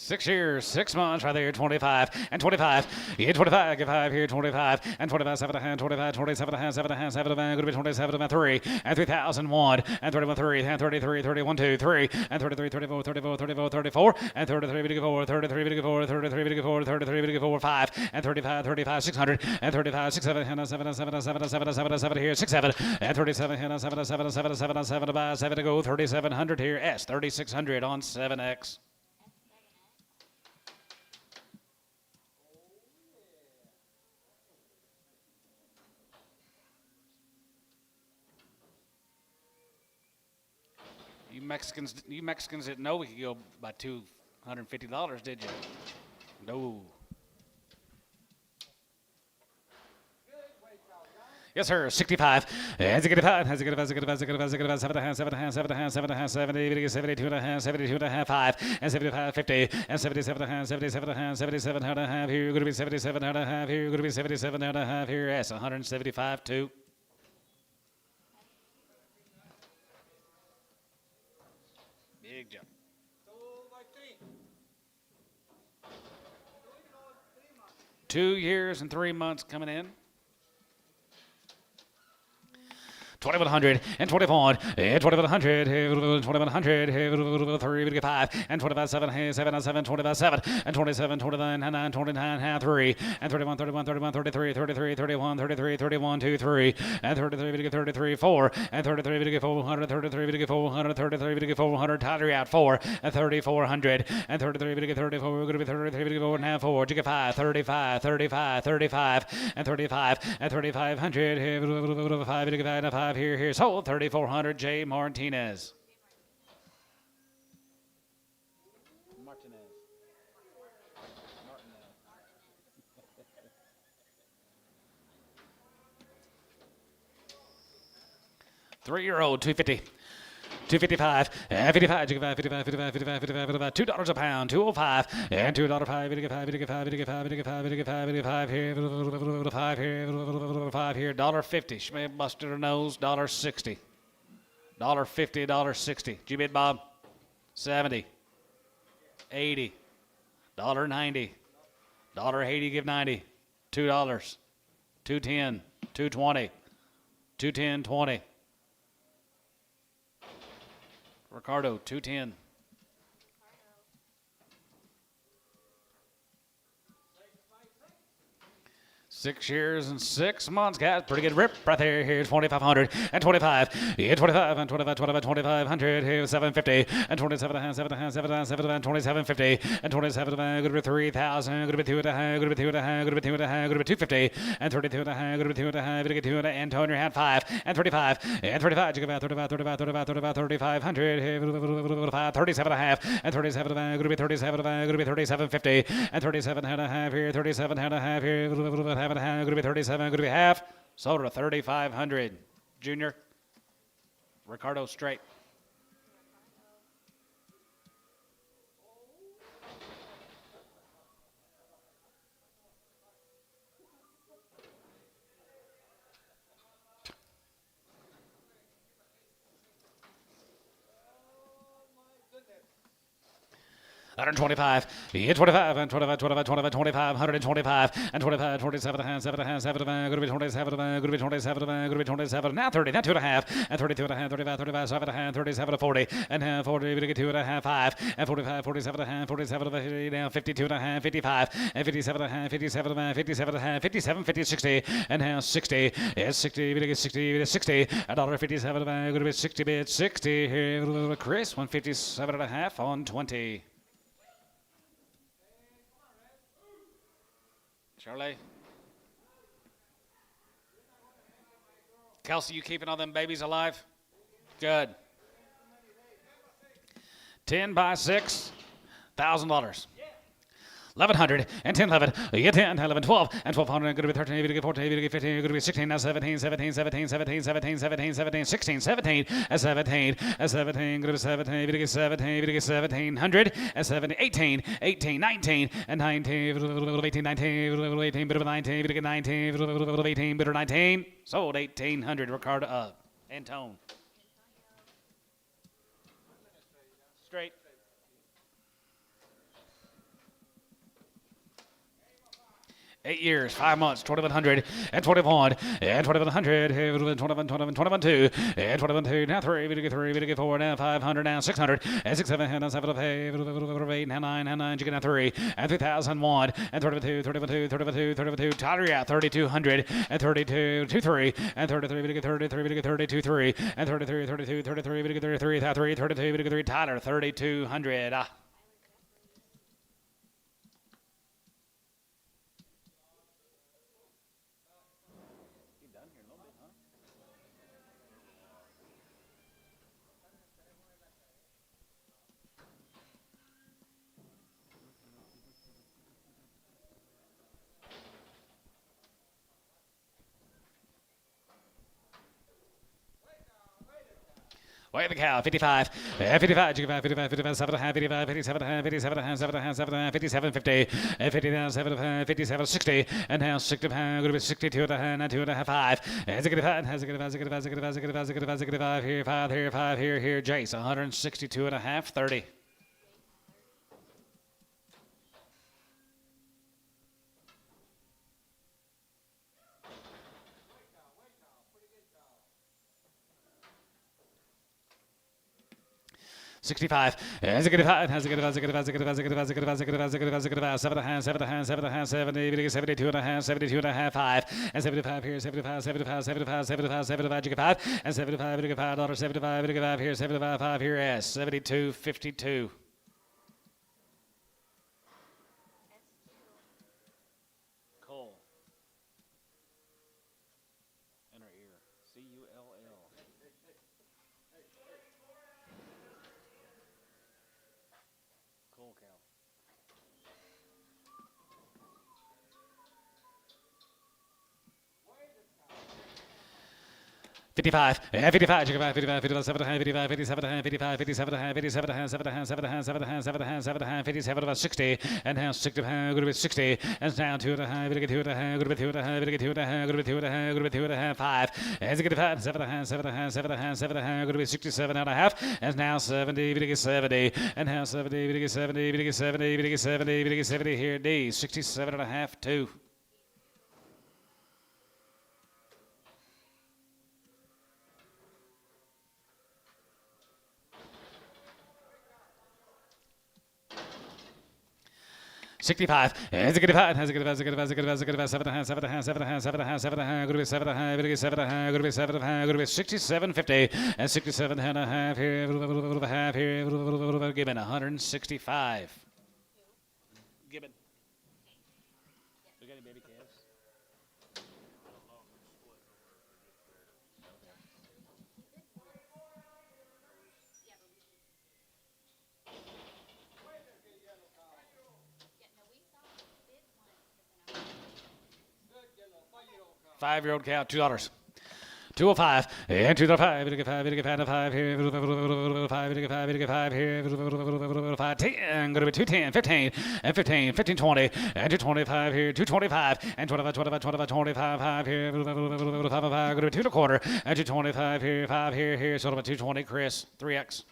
S1: 6 years, 6 months, right there, 25, and 25, yeah, 25, get 5 here, 25, and 25, 7 and a half, 25, 27 and a half, 7 and a half, 7 and a half, going to be 27 and 3, and 3,001, and 31, 3, and 33, 31, 2, 3, and 33, 34, 34, 34, 34, and 33, 4, 33, 4, 33, 4, 33, 4, 5, and 35, 35, 600, and 35, 6, 7, 7, 7, 7, 7, 7, 7 here, 6, 7, and 37, 7, 7, 7, 7, 7 by 7 to go, 3,700 here, S, 3,600 on 7X. You Mexicans didn't know we could go by $250, did you? No. Yes, sir. 65. Has a good 5. Has a good 5. Has a good 5. Has a good 5. Has a good 5. 7 and a half. 7 and a half. 7 and a half. 7 and a half. 70. 72 and a half. 72 and a half. 5 and 75. 50 and 77 and a half. 77 and a half. 77 and a half. Here you're going to be 77 and a half. Here you're going to be 77 and a half. Here, yes, 175 2. Big jump. 2 years and 3 months coming in. 2,100 and 21 and 2,100 2,100 3 5 and 25 7 7 7 25 7 and 27 29 9 29 3 and 31 31 31 33 33 31 33 31 2 3 and 33 33 4 and 33 400 33 400 33 400 Tyler out 4 and 3,400 and 33 34 we're going to be 33 4 and a half 4 5 35 35 35 and 35 and 3,500 5 Here's hold 3,400 J Martinez.
S4: Martinez.
S1: 3-year-old 250. 255, 55, 55, 55, 55, 55, 55, $2 a pound, 205, and $2 5, 55, 55, 55, 55, 55, 55 here, 5 here, 5 here, $1.50. Schmidt busted her nose, $1.60. $1.50, $1.60. Did you bid, Bob? 70, 80, $1.90, $1.80, give 90, $2, 210, 220, 210, 20. Ricardo, 210. 6 years and 6 months, guys. Pretty good rip right there. Here's 2,500 and 25. Yeah, 25 and 25, 25, 2,500. Here's 750 and 27 and 7 and 7 and 7 and 2750 and 27 and good to be 3,000. Good to be 2 and a half. Good to be 2 and a half. Good to be 2 and a half. Good to be 250 and 32 and a half. Good to be 2 and a half. Good to get 2 and a half. And Tony had 5 and 35 and 35. You go about 35, 35, 35, 35, 3,500. 37 and a half and 37 and good to be 37 and good to be 3750 and 37 and a half here. 37 and a half here. Going to be 37, going to be half. Sold her 3,500. Junior. Ricardo straight. 125, 25, and 25, 25, 25, 25, 125, and 25, 27 and a half, 7 and a half, 7 and a half, going to be 27, going to be 27, going to be 27, now 30, now 2 and a half, and 32 and a half, 35, 35, 7 and a half, 37 to 40, and half 40, we're going to get 2 and a half, 5, and 45, 47 and a half, 47 and a half, now 52 and a half, 55, and 57 and a half, 57 and a half, 57 and a half, 57, 50, 60, and now 60, is 60, we're going to get 60, we're 60, $1.57, going to be 60 bid, 60, here, Chris, 157 and a half on 20. Charlie? Kelsey, you keeping all them babies alive? Good. 10 by 6, $1,000. 1,100 and 10, 11, yeah, 10, 11, 12, and 1,200, going to be 13, going to be 14, going to be 15, going to be 16, now 17, 17, 17, 17, 17, 17, 17, 16, 17, and 17, and 17, going to be 17, going to get 17, going to get 1,700, and 17, 18, 18, 19, and 19, 18, 19, 18, bit of 19, going to get 19, 18, bit of 19, sold 1,800, Ricardo, Antone. Straight. Eight years, 5 months, 2,100, and 21, and 2,100, 21, 21, 2, and 21, 2, now 3, we get 3, we get 4, now 500, now 600, and 6, 7, now 7, 8, now 9, now 9, you get now 3, and 3,001, and 32, 32, 32, 32, Tyler, yeah, 3,200, and 32, 23, and 33, we get 33, we get 32, 3, and 33, 32, 33, we get 33, 33, 32, we get 3, Tyler, 3,200. Weigh the cow, 55, 55, 55, 55, 55, 7 and a half, 55, 57 and a half, 57 and a half, 7 and a half, 7 and a half, 57, 50, 50 down, 7 and a half, 57, 60, and now 60 pound, going to be 62 and a half, now 2 and a half, 5, has a good 5, has a good 5, has a good 5, has a good 5, has a good 5, has a good 5, has a good 5, here, 5, here, 5, here, Jace, 162 and a half, 30. $65. Has a good five. Has a good five. Has a good five. Has a good five. Has a good five. Has a good five. Has a good five. Has a good five. Has a good five. 7 and a half. 7 and a half. 7 and a half. 70. 72 and a half. 72 and a half. 5. And 75 here. 75. 75. 75. 75. 75. You get 5. And 75. You get $5. 75. You get 5 here. 75. 5 here. S. 72. 52. Cole. In her ear. Cull. Cool cow. $55. 55. 55. 55. 57. 55. 57. 55. 57. 57. 7. 7. 7. 7. 7. 57. About 60. And now 60. Going to be 60. And down 2 and a half. Going to get 2 and a half. Going to be 2 and a half. Going to get 2 and a half. Going to be 2 and a half. Going to be 2 and a half. 5. As it get 5. 7 and a half. 7 and a half. 7 and a half. 7 and a half. Going to be 67 and a half. And now 70. Going to get 70. And now 70. Going to get 70. Going to get 70. Going to get 70. Going to get 70 here. D. 67 and a half. 2. $65. Has a good five. Has a good five. Has a good five. Has a good five. Has a good five. 7 and a half. 7 and a half. 7 and a half. 7 and a half. 7 and a half. Going to be 7 and a half. Going to be 7 and a half. Going to be 7 and a half. Going to be 67.50. And 67 and a half here. Half here. Gibbon 165. Gibbon. We got any baby calves?
S3: Yeah, no, we saw big ones.
S1: 5-year-old cow, $2. 205 and 205. We get 5. We get 5 and 5 here. 5. We get 5. We get 5 here. 5 10. Going to be 210, 15 and 15, 15 20 and 225 here. 225 and 25, 25, 25, 25 5 here. 5 5. Going to be 2 and a quarter and 225 here. 5 here. So about 220. Chris 3x.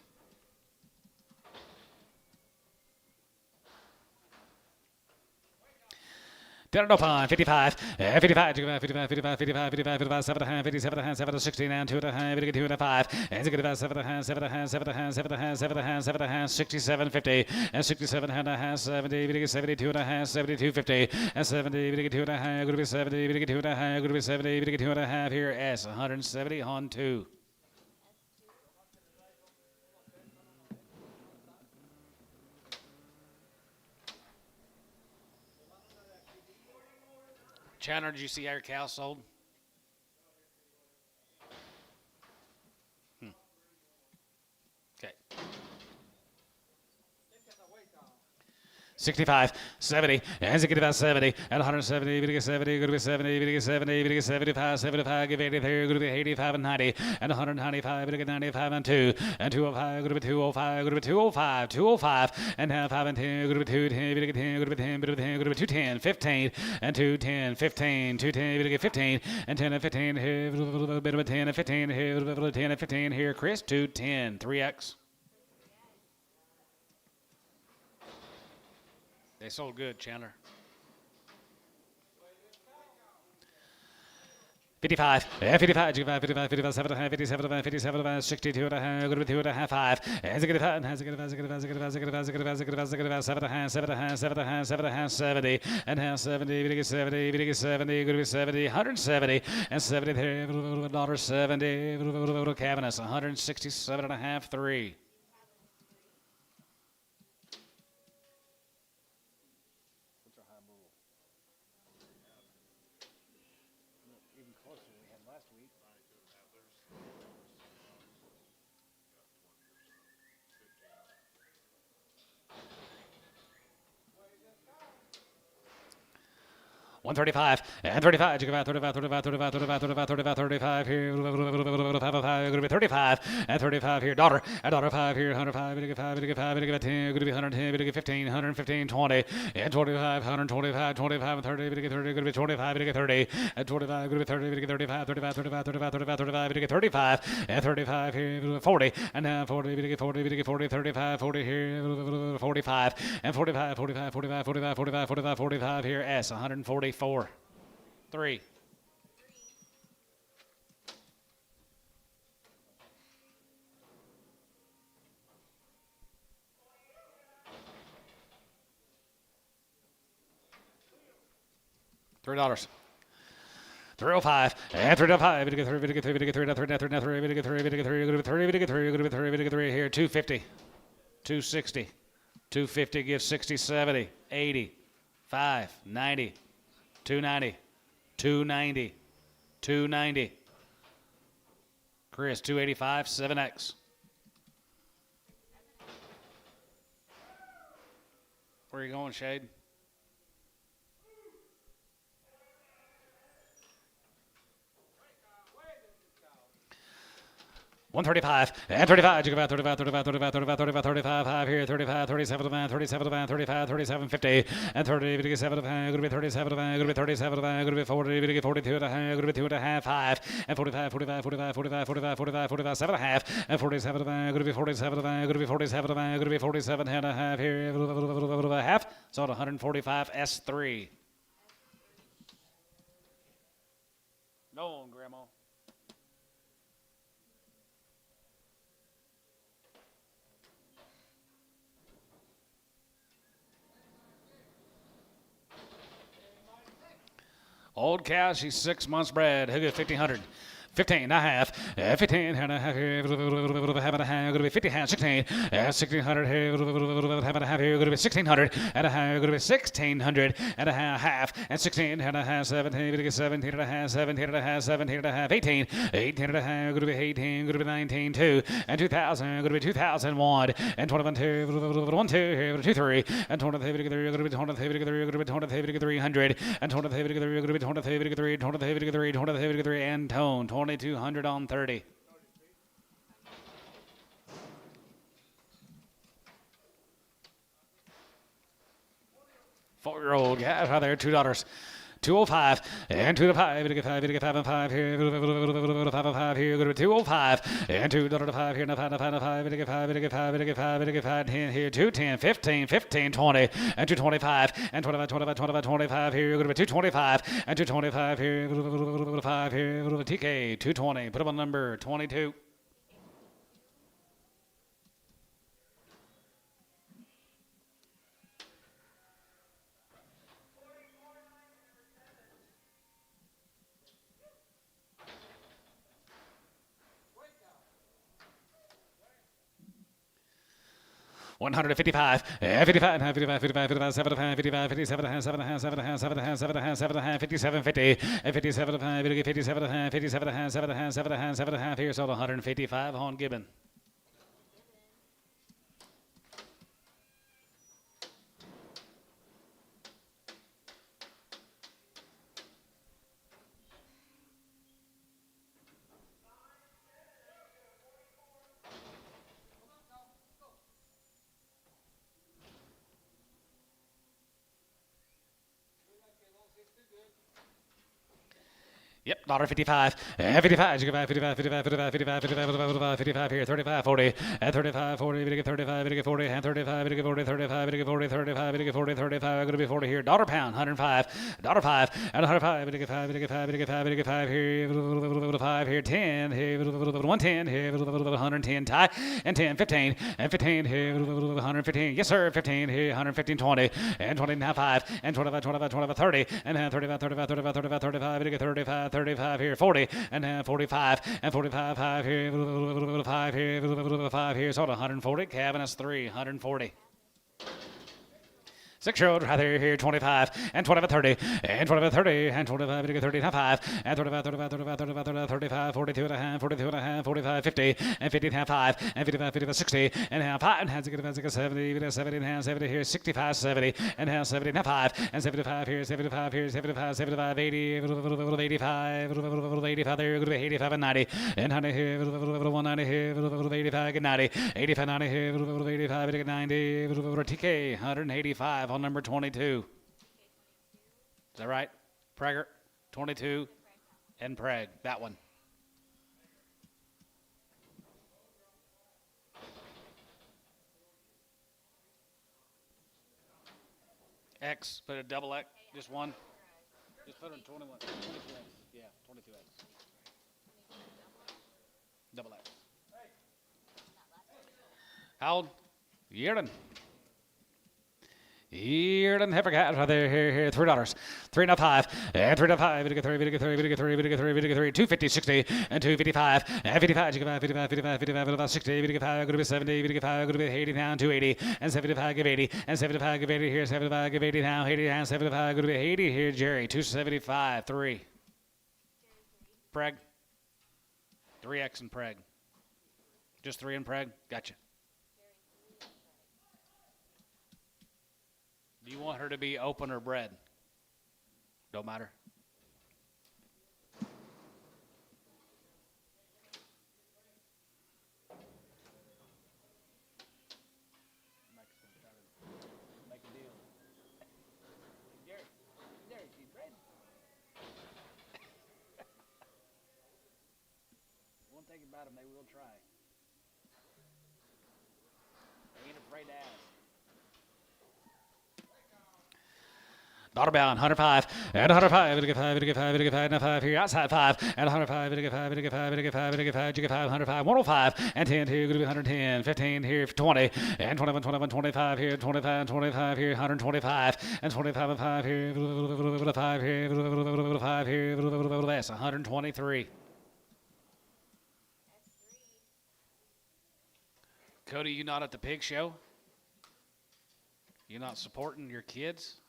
S1: 10.05, 55, 55, 55, 55, 55, 55, 55, 7 and a half, 57 and a half, 7 to 60, and 2 and a half, 2 and a 5, and 7 and a half, 7 and a half, 7 and a half, 7 and a half, 7 and a half, 7 and a half, 7 and a half, 67, 50, and 67 and a half, 70, 72 and a half, 72, 50, and 70, 2 and a half, going to be 70, 2 and a half, going to be 70, 2 and a half here, S, 170 on 2. Chandler, did you see how your cow sold? Okay. 65, 70, and 70, and 170, going to get 70, going to be 70, going to get 70, going to get 75, 75, give 83, going to be 85 and 90, and 195, going to get 95 and 2, and 205, going to be 205, going to be 205, 205, and now 5 and 10, going to be 210, going to get 10, going to be 10, going to be 10, going to be 210, 15, and 210, 15, 210, going to get 15, and 10 and 15 here, a bit of a 10 and 15 here, a bit of a 10 and 15 here, Chris, 210, 3X. They sold good, Chandler. 55, 55, 55, 55, 7, 57, 57, 62, 2 and a half, 5, and 7, 70, and half 70, 70, 70, going to be 70, 170, and 70 there, $70, cabinets, 167 and a half, 3.
S4: Even closer than we had last week.
S1: 135, and 35, 35, 35, 35, 35, 35, 35, 35, 35 here, 5, going to be 35, and 35 here, daughter, and daughter 5 here, 105, going to get 5, going to get 5, going to get 10, going to be 110, going to get 15, 115, 20, and 25, 125, 25, and 30, going to get 30, going to be 25, going to get 30, and 25, going to be 30, going to get 35, 35, 35, 35, 35, 35, going to get 35, and 35 here, 40, and now 40, going to get 40, going to get 40, 35, 40 here, 45, and 45, 45, 45, 45, 45, 45, 45 here, S, 144, 3. $3. 305, and 305, we get 3, we get 3, we get 3, we get 3, we get 3, we get 3, we get 3, we get 3, we get 3, we get 3, we get 3 here, 250, 260, 250 gives 60, 70, 80, 5, 90, 290, 290, 290. Chris, 285, 7X. Where are you going, Shade? 135, and 35, 35, 35, 35, 35, 35, 35, 35, 5 here, 35, 37, 37, 35, 37, 50, and 30, 57, going to be 37, going to be 37, going to be 40, going to get 42, going to be 2 and a half, 5, and 45, 45, 45, 45, 45, 45, 45, 7 and a half, and 47, going to be 47, going to be 47, going to be 47 and a half here, a half, so at 145, S3. Go on, Grandma. Old cow, she's 6 months bred. Who got 1,500? 15 and a half, 15 and a half here, half and a half, going to be 50 half, 16, 1,600 here, half and a half here, going to be 1,600 and a half, going to be 1,600 and a half, and 16 and a half, 17, going to get 17 and a half, 17 and a half, 17 and a half, 18, 18 and a half, going to be 18, going to be 19, 2, and 2,000, going to be 2,001, and 21, 2, 1, 2 here, 2, 3, and 23, going to be 23, going to be 23, 300, and 23, going to be 23, 23, 23, and tone, 2,200 on 30. Four-year-old cat out there, $2. 205 and 2 to 5, 5 and 5 here, 5 and 5 here, go to 205 and 2 to 5 here, 5 5 5 5 10 here, 210 15 15 20 and 225 and 25 25 25 25 here, go to 225 and 225 here, 5 here, TK 220, put up on number 22. $155, 55, 55, 55, 55, 7 and 55, 57 and 7 and 7 and 7 and 7 and 7 and 57, 50, 57 and 57 and 57 and 7 and 7 and 7 and here, sold 155 on Gibbon. Yep, $1.55, 55, 55, 55, 55, 55, 55, 55 here, 35, 40, and 35, 40, 35, 40, and 35, 40, 35, 40, 35, 40, 35, going to be 40 here, dollar pound, 105, $5, and 105, 55, 55, 55, 55 here, 5 here, 10, here, 110, here, 110, tie, and 10, 15, and 15 here, 115, yes sir, 15 here, 115, 20, and 20 now 5, and 25, 25, 25, 30, and 35, 35, 35, 35, 35, 35, 35 here, 40, and 45, and 45, 5 here, 5 here, 5 here, sold 140, cabinets 3, 140. 6-year-old right there, here, 25, and 25, 30, and 25, 30, and 25, 30, 5, and 35, 35, 35, 35, 35, 42 and a half, 42 and a half, 45, 50, and 50 and a half, 5, and 55, 55, 60, and a half, 5, and half, 70, 70 and a half, 70 here, 65, 70, and a half, 70 and a half, 5, and 75 here, 75 here, 75, 75, 80, 85, 85 there, 85 and 90, and 90 here, 190 here, 85 and 90, 85, 90 here, 85 90, TK, 185 on number 22. Is that right? Prager, 22, and Preg, that one. X, put a double X, just one. Just put it in 21, 22X. Yeah, 22X. Double X. How old? Yearden. Yearden heifer cat right there, here, $3. 3 and 5, and 3 and 5, 3, 250, 60, and 255, and 55, 55, 55, 55, 60, 55, going to be 70, 55, going to be 80 now, 280, and 75, give 80, and 75, give 80 here, 75, give 80 now, 80 now, 75, going to be 80 here, Jerry, 275, 3. Preg. 3X and Preg. Just 3 and Preg? Gotcha. Do you want her to be open or bred? Don't matter. Make a deal. Derek, you bred? One thing about them, they will try. They ain't afraid to ask. Daughter bound, 105, and 105, 5 here, outside 5, and 105, 105, 105, and 10 here, going to be 110, 15 here, 20, and 21, 21, 25 here, 25, 25 here, 125, and 25 and 5 here, 5 here, 5 here, that's 123. Cody, you not at the pig show? You not supporting your kids?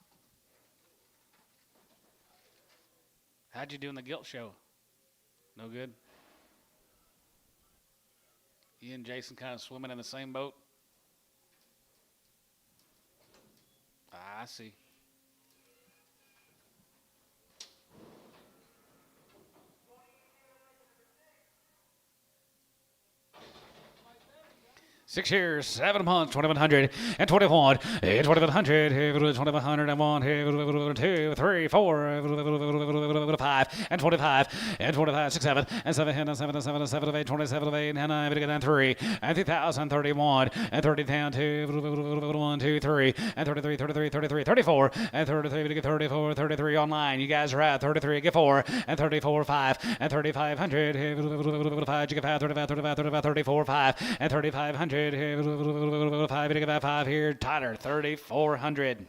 S1: How'd you do in the guilt show? No good? You and Jason kind of swimming in the same boat? I see. 6 years, 7 months, 2100 and 21, 2100, 2101, 2, 3, 4, 5 and 25 and 25, 6, 7 and 7 and 7 and 7 and 7 of 8, 27 of 8 and 9 and 3 and 3031 and 30 down 2, 1, 2, 3 and 33, 33, 33, 34 and 33, 34, 33 online. You guys are at 33, get 4 and 34, 5 and 3500, 5, you get 5, 35, 35, 35, 34, 5 and 3500. 5 here, Tyler, 3,400.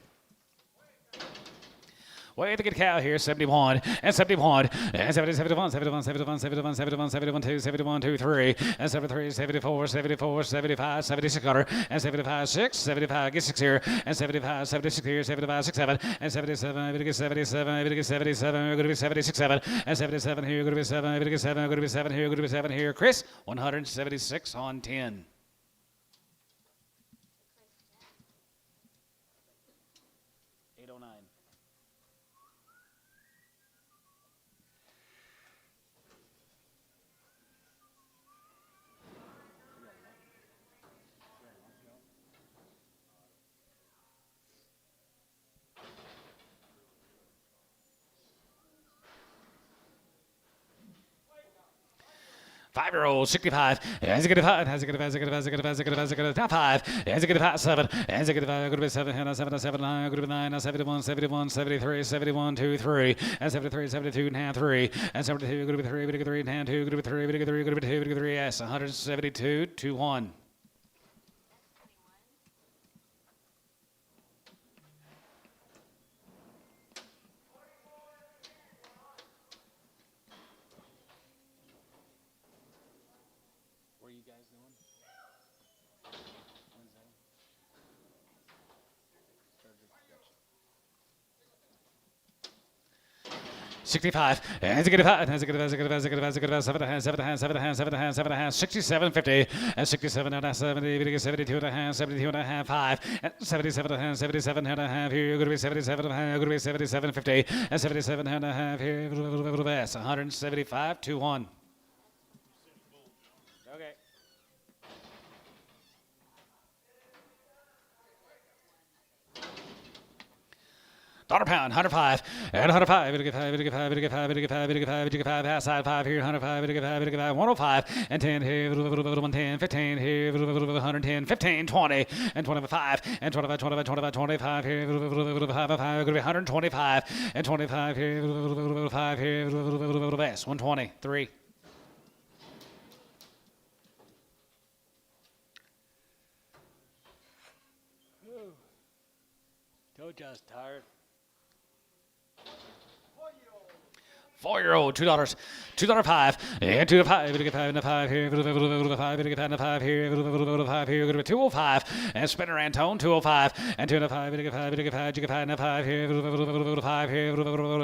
S1: Way to get cow here, 71 and 71 and 70, 71, 71, 71, 71, 71, 71, 2, 71, 2, 3 and 73, 74, 74, 75, 76 cutter and 75, 6, 75, get 6 here and 75, 76 here, 75, 6, 7 and 77, I'm gonna get 77, I'm gonna get 77, I'm gonna be 76, 7 and 77 here, gonna be 7, I'm gonna get 7, I'm gonna be 7 here, gonna be 7 here. Chris, 176 on 10. 809. Five-year-old, 65, as a good 5, as a good 5, as a good 5, as a good 5, as a good 5, as a good 5, as a good 5, 7, as a good 5, good 7, 7, 7, 9, good 9, 71, 71, 73, 71, 2, 3, and 73, 72, and 3, and 72, good 3, good 3, and 2, good 3, good 3, good 2, good 3, yes, 172, 2, 1.
S4: What are you guys doing? Wednesday? Gotcha.
S1: 65, as a good 5, as a good 5, as a good 5, as a good 5, as a good 5, 7 and a half, 7 and a half, 7 and a half, 7 and a half, 7 and a half, 67, 50, and 67 and a half, 70, 72 and a half, 72 and a half, 5, and 77 and a half, 77 and a half, here, you're going to be 77 and a half, you're going to be 77, 50, and 77 and a half, here, 175, 2, 1. Okay. Dollar pound, 105, and 105, we get 5, we get 5, we get 5, we get 5, we get 5, we get 5, outside 5 here, 105, we get 5, we get 5, 105, and 10 here, 110, 15 here, 110, 15, 20, and 25, and 25, 25, 25, 25 here, 5, 5, 125, and 25 here, 5 here, 120, 3.
S4: Told you I was tired.
S1: 4-year-old, $2, $2.05, and 2 to 5, we get 5 and a 5 here, 5, we get 5 and a 5 here, 5 here, go to 205, and Spinner Antone, 205, and 2 and a 5, we get 5, we get 5, you get 5 and a 5 here, 5 here,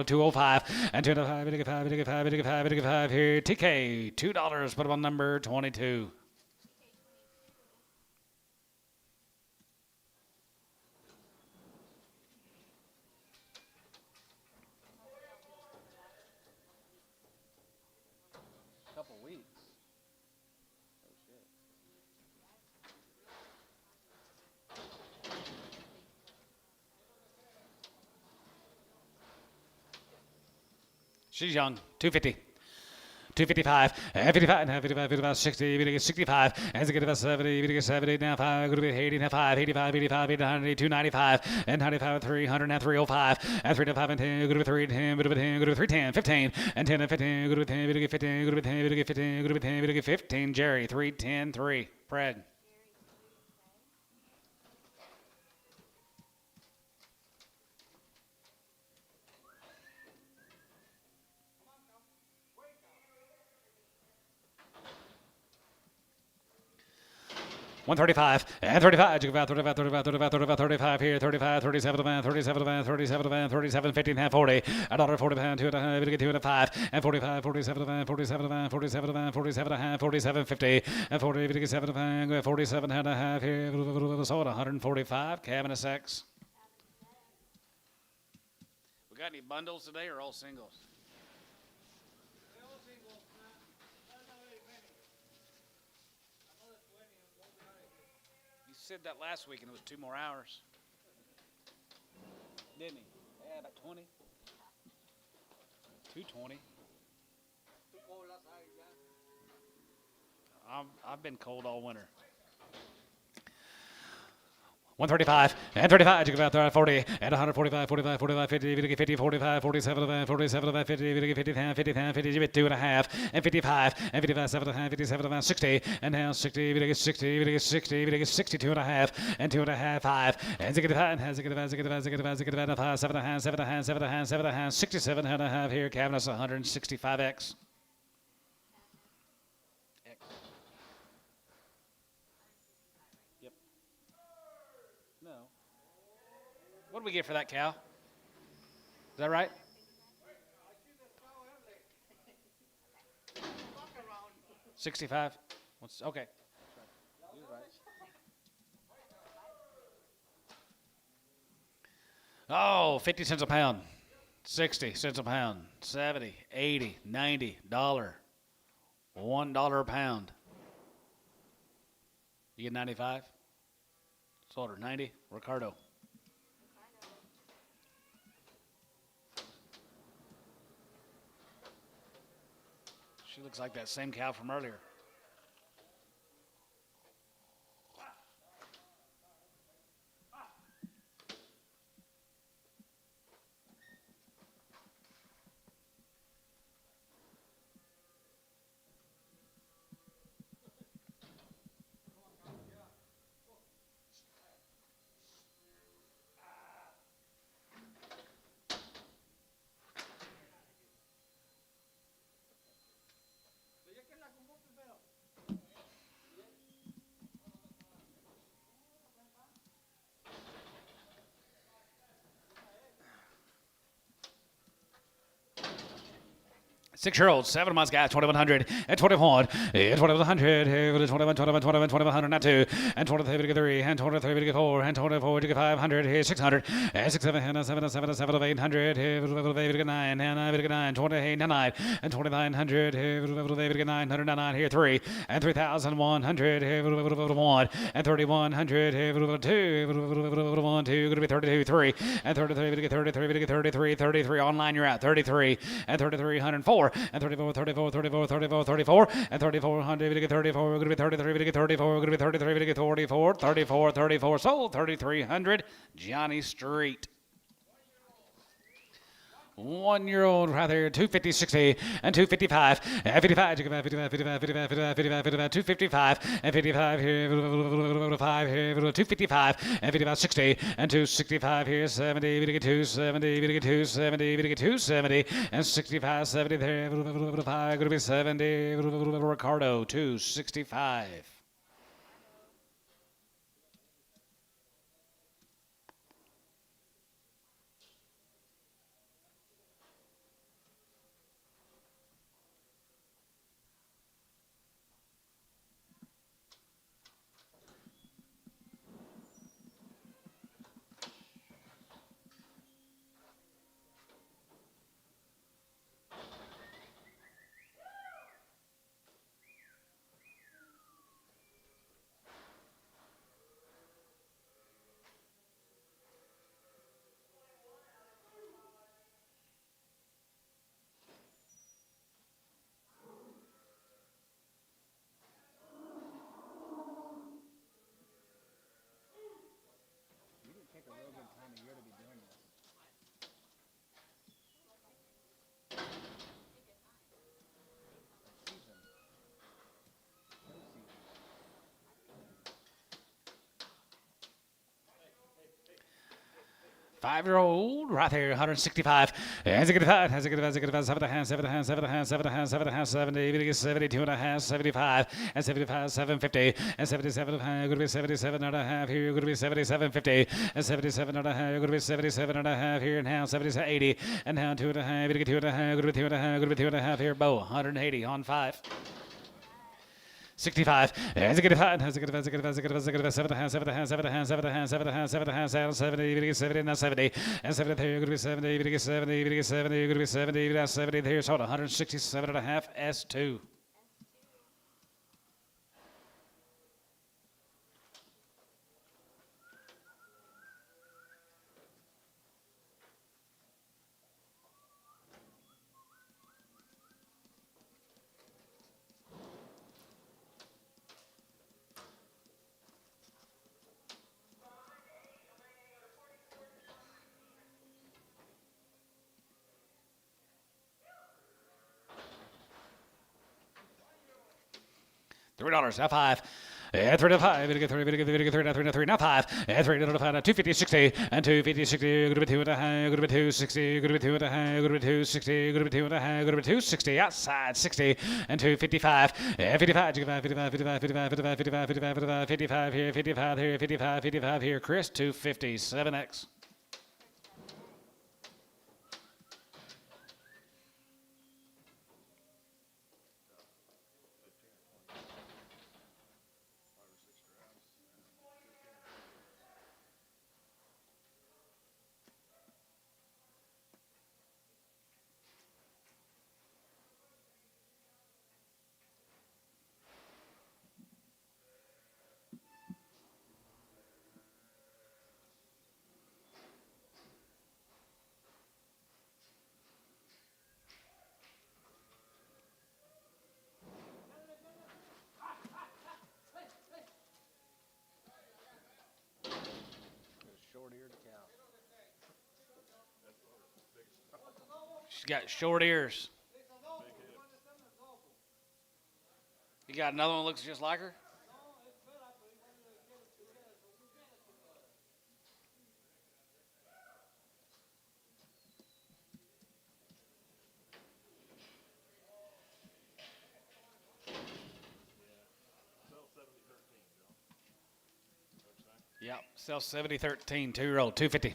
S1: 205, and 2 and a 5, we get 5, we get 5, we get 5, we get 5 here, TK, $2, put them on number 22.
S4: Couple weeks. Oh shit.
S1: She's young, 250. 255, and 55, and 55, 55, 60, we get 65, and to get about 70, we get 70, now 5, go to be 80, now 5, 85, 85, 89, 295, and 95, 300, and 305, and 305, and 10, go to be 310, go to be 10, go to be 310, 15, and 10, and 15, go to be 10, we get 15, go to be 10, we get 15, go to be 10, we get 15, Jerry, 310, 3, Fred. $135, and 35, you go about 35, 35, 35, 35, 35 here, 35, 37 man, 37 man, 37 man, 37, 15 and 40, $1.40 pound, 2 and a half, we get 2 and a 5, and 45, 47 man, 47 man, 47 man, 47 and a half, 47, 50, and 40, we get 7 man, 47 and a half here, sold 145, cabinet sex. We got any bundles today or all singles?
S2: They're all singles, not very many. Another 20 and we'll be out of here.
S4: said that last week, and it was 2 more hours. Didn't he? Yeah, about 20. 220.
S2: Too cold outside, yeah.
S4: I've been cold all winter.
S1: 135 and 35, you get about 40 and 145, 45, 45, 50, 50, 45, 47, 47, 50, 50, 50, 50, you get 2.5 and 55 and 55, 7.5, 57, 60 and now 60, 60, 60, 62.5 and 2.5, 5 and 65 and 65, 65, 65, 65, 5, 7.5, 7.5, 7.5, 7.5, 67.5 here, cabinets 165x.
S4: Yep. No. What did we get for that cow? Is that right? 65. What's okay?
S1: Oh, 50 cents a pound, 60 cents a pound, 70, 80, 90, $1 a pound. You get 95? Slaughter, 90, Ricardo.
S4: She looks like that same cow from earlier.
S1: Six-year-old, 7 months guys, 2,100 and 21, and 2,100, 21, 21, 21, 2,100, not 2, and 23, 3, and 23, 4, and 24, 500, 600, and 6, 7, 7, 7, 7, 800, 9, and 9, 28, 9, and 2,900, 900, here 3, and 3,100, 1, and 3,100, 2, 1, 2, going to be 32, 3, and 33, 33, 33, 33, online you're at 33, and 3,304. And 34, 34, 34, 34, 34, and 3,400, 34, we're going to be 33, 34, we're going to be 33, 44, 34, 34, sold 3,300, Johnny Street. 1-year-old right there, 250, 60, and 255, and 55, 55, 55, 55, 55, 55, 255, and 55 here, 5 here, 255, and 55, 60, and 265 here, 70, 270, 270, 270, and 65, 70 there, 5, going to be 70, Ricardo, 265. Five-year-old right there, 165. And 65, 75, 70, 72 and a half, 75, and 75, 750, and 77 and a half, going to be 77 and a half here, going to be 77.50, and 77 and a half, going to be 77 and a half here, now 77, 80, and now 2 and a half, going to be 2 and a half, going to be 2 and a half, going to be 2 and a half here, Bo, 180 on 5. 65, and 65, 70, 70, and 70, and 70 there, going to be 70, 70, 70, going to be 70, 70 there, so 167 and a half, S2. $3. Now 5. And 3 to 5. Very good. 3. Very good. Very good. 3 now 3 now 3 now 5. And 3 to 5. Now 250 60 and 250 60. Good to be 2 and a half. Good to be 260. Good to be 2 and a half. Good to be 260. Good to be 2 and a half. Good to be 260. Outside 60 and 255. And 55. 55. 55. 55. 55. 55. 55. 55. 55 here. 55 here. 55. 55 here. Chris 250. 7X.
S4: Short-eared cow.
S1: She's got short ears. You got another one that looks just like her? Yep, sell 7013, 2-year-old, 250.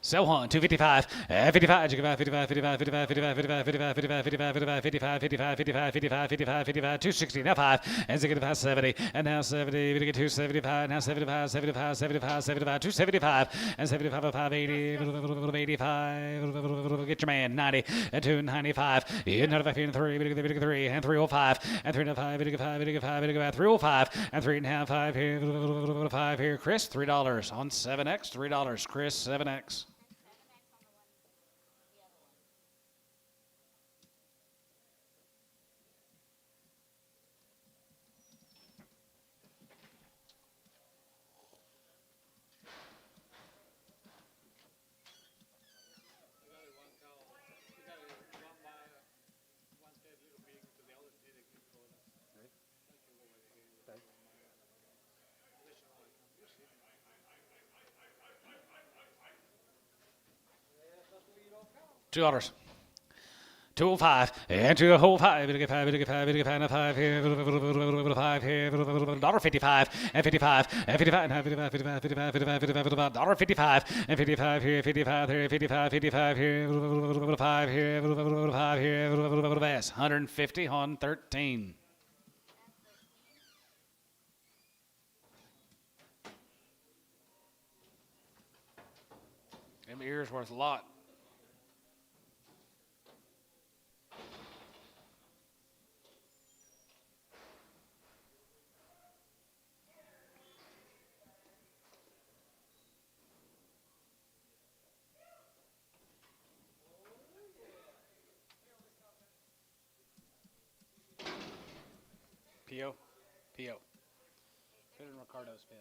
S1: Sell one, 255, 55, 55, 55, 55, 55, 55, 55, 55, 55, 55, 55, 55, 55, 55, 55, 260, now 5, and 65, 70, and now 70, we get 275, now 75, 75, 75, 75, 275, and 75, 580, 85, get your man, 90, and 295, and 95, and 3, we get 3, and 305, and 305, we get 5, we get 5, we get 305, and 3 and a half, 5 here, 5 here, Chris, $3 on 7X, $3, Chris, 7X. $2. 205 and 205. We get 5. We get 5. We get 5. 5 here. 5 here. $1.55 and 55 and 55 and 55. 55. 55. 55. 55. $1.55 and 55 here. 55 here. 55. 55 here. 5 here. 5 here. Bass 150 on 13. Them ears worth a lot. P.O. P.O. Put it in Ricardo's pen.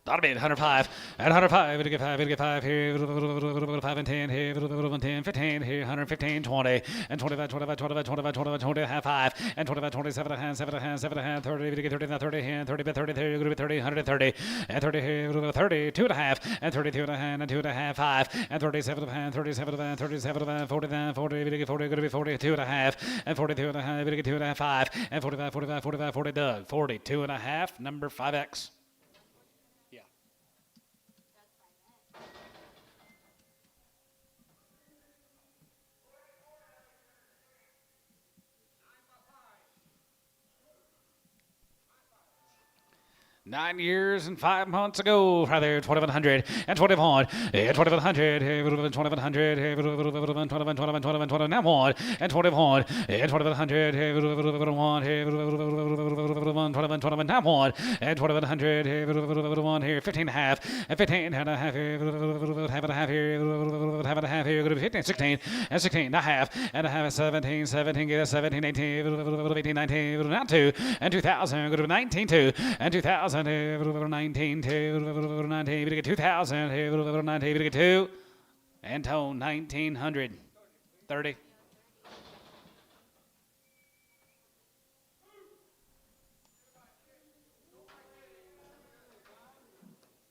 S1: That'll be 105 and 105. We get 5. We get 5 here. 5 and 10 here. 10, 15 here. 115, 20 and 25, 25, 25, 25, 25, 20 and a half 5 and 25, 27 and a half, 7 and a half, 7 and a half, 30. We get 30 and 30 here. 30 by 30 there. You're going to be 30, 130 and 30 here. 30, 2 and a half and 32 and a half and 2 and a half, 5 and 37 and a half, 37 and a half, 37 and a half, 49, 40. We get 40. Going to be 42 and a half and 42 and a half. We get 2 and a half, 5 and 45, 45, 45, 40. Doug 42 and a half. Number 5X. 9 years and 5 months ago, right there, 2100 and 21, and 2100, 2100, 21, now one, and 21, and 2100, 21, now one, and 2100, here, 15 and a half, and 15 and a half here, half and a half here, half and a half here, go to 15, 16, and 16 and a half, 17, 17, get a 17, 18, 18, 19, now 2, and 2000, go to 19, 2, and 2000, 19, 2, 19, we get 2000, 19, we get 2, and tone 1900, 30.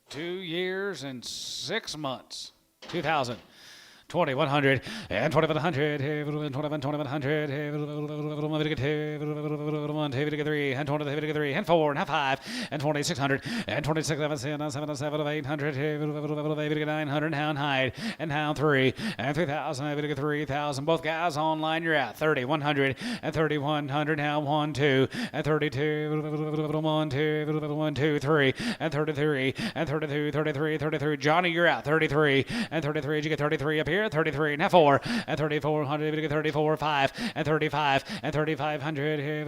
S1: Two years and 6 months. 2000. 2100 and 2100, 2100, 3 and 23 and 4 and 5 and 2600 and 26,777 800, 900 hound hide and hound 3 and 3000, 3000. Both guys online, you're at 3100 and 3100 now 1 2 and 32 1 2 3 and 33 and 32 33. Johnny, you're at 33 and 33. Did you get 33 up here? 33 now 4 and 3400, we get 34 5 and 35 and 3500 here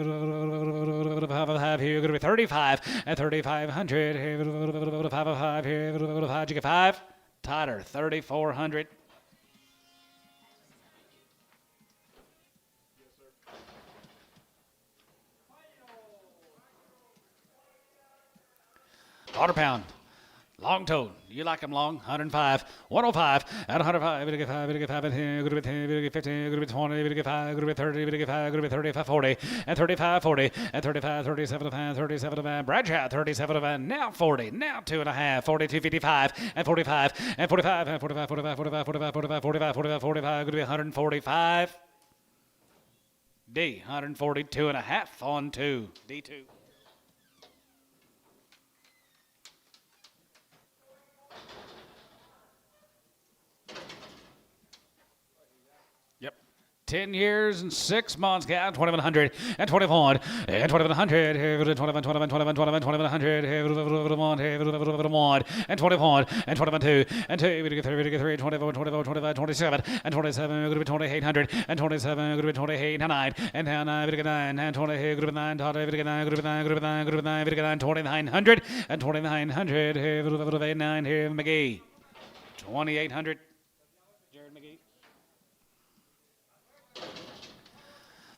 S1: you're gonna be 35 and 3500 here 5 here 5. Did you get 5? Tighter 3400. Quarter pound. Long toed. You like them long. 105, 105, and 105. We get 5, we get 5, and 10, we get 10, we get 15, we get 20, we get 5, we get 30, we get 5, we get 35, 40, and 35, 40, and 35, 37, 37, Bradshaw, 37, now 40, now 2.5, 42, 55, and 45, and 45, and 45, 45, 45, 45, 45, 45, 45, 45, going to be 145. D, 142.5 on 2. D2. Yep. 10 years and 6 months, guys. 2100 and 21 and 2100, 21, 21, 21, 21, 2100, 21 and 21 and 22 and 2, we get 3, we get 3, 24, 24, 25, 27 and 27, we're going to be 2800 and 27, we're going to be 28 and 9 and 9, we get 9 and 20, we're going to be 9, we get 9, we get 9, we get 9, we get 9, we get 9, 2900 and 2900, here, 9 here, McGee, 2800. Jared McGee.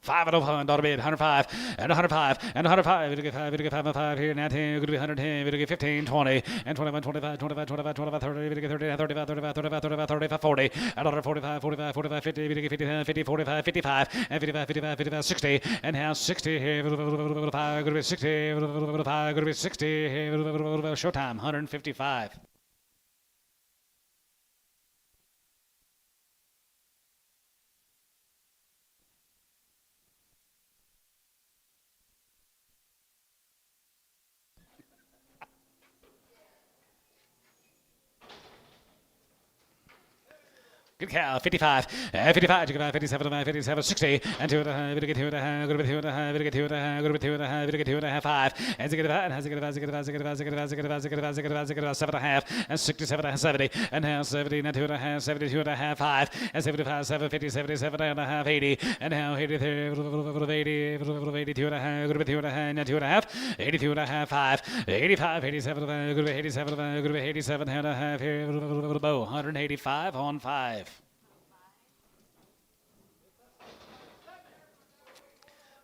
S1: 5 and 1, daughter bid, 105 and 105 and 105. We get 5, we get 5 and 5 here. Now 10, we're going to be 110. We get 15, 20 and 21, 25, 25, 25, 25, 30. We get 30, 35, 35, 35, 35, 35, 40. Another 45, 45, 45, 50. We get 50, 50, 45, 55 and 55, 55, 55, 60. And now 60 here. 5, going to be 60. 5, going to be 60 here. Showtime, 155. Good cow, 55, 55, 57, 57, 60, and 2 and a half, we get 2 and a half, go to 2 and a half, we get 2 and a half, go to 2 and a half, we get 2 and a half, 5, and 5, and 7 and a half, and 67 and 70, and now 70, and 2 and a half, 72 and a half, 5, and 75, 7, 50, 77 and a half, 80, and now 83, 82 and a half, go to 2 and a half, and 2 and a half, 82 and a half, 5, 85, 87, go to 87, go to 87 and a half here, 185 on 5.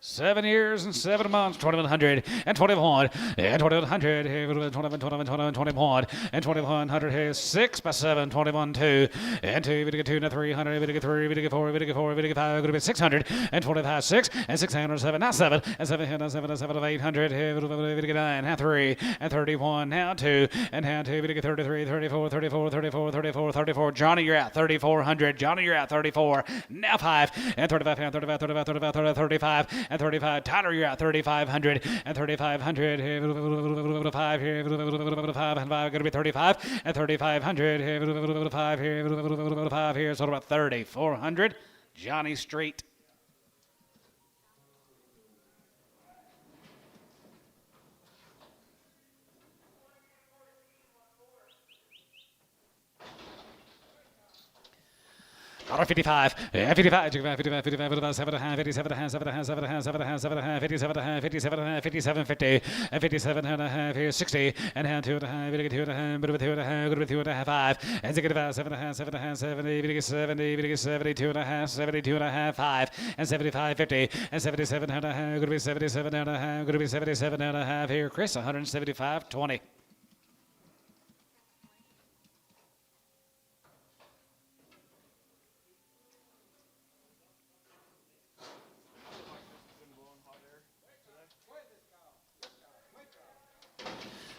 S1: 7 years and 7 months, 2100 and 21 and 2100, 21, 21, 21, 21 and 2100 here, 6 by 7, 21, 2 and 2, we get 2 and 300, we get 3, we get 4, we get 4, we get 5, we're going to be 600 and 25, 6 and 607, now 7 and 7 and 7 and 7 of 800 here, we get 9, now 3 and 31, now 2 and now 2, we get 33, 34, 34, 34, 34, 34, Johnny, you're at 3400, Johnny, you're at 34, now 5 and 35, and 35, 35, 35, 35 and 35. Tyler, you're at 3,500 and 3,500 here. 5 here. 5 and 5. Going to be 35 and 3,500 here. 5 here. 5 here. So about 3,400. Johnny Street. $55, and 55, 55, 55, 57, 57, 7, 7, 7, 7, 57, 57, 57, 50, and 57 and a half here, 60, and hand 2 and a half, bit of 2 and a half, bit of 2 and a half, good with 2 and a half, 5, and 65, 7 and a half, 7 and a half, 70, bit of 70, bit of 72 and a half, 72 and a half, 5, and 75, 50, and 77 and a half, good with 77 and a half, good with 77 and a half here, Chris, 175, 20.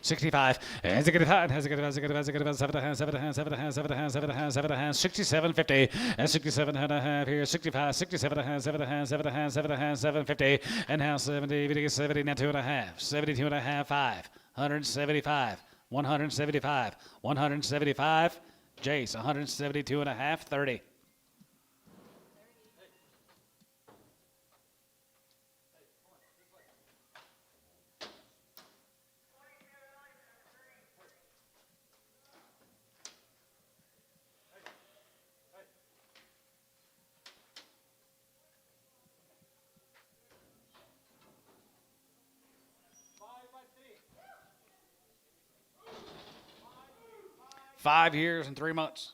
S1: $65, and 65, has a good, 7 and a half, 7 and a half, 7 and a half, 7 and a half, 7 and a half, 7 and a half, 67, 50, and 67 and a half here, 65, 67 and a half, 7 and a half, 7 and a half, 7 and a half, 750, and now 70, 70, now 2 and a half, 72 and a half, 5, 175, 175, 175, Jace, 172 and a half, 30. Five years and 3 months.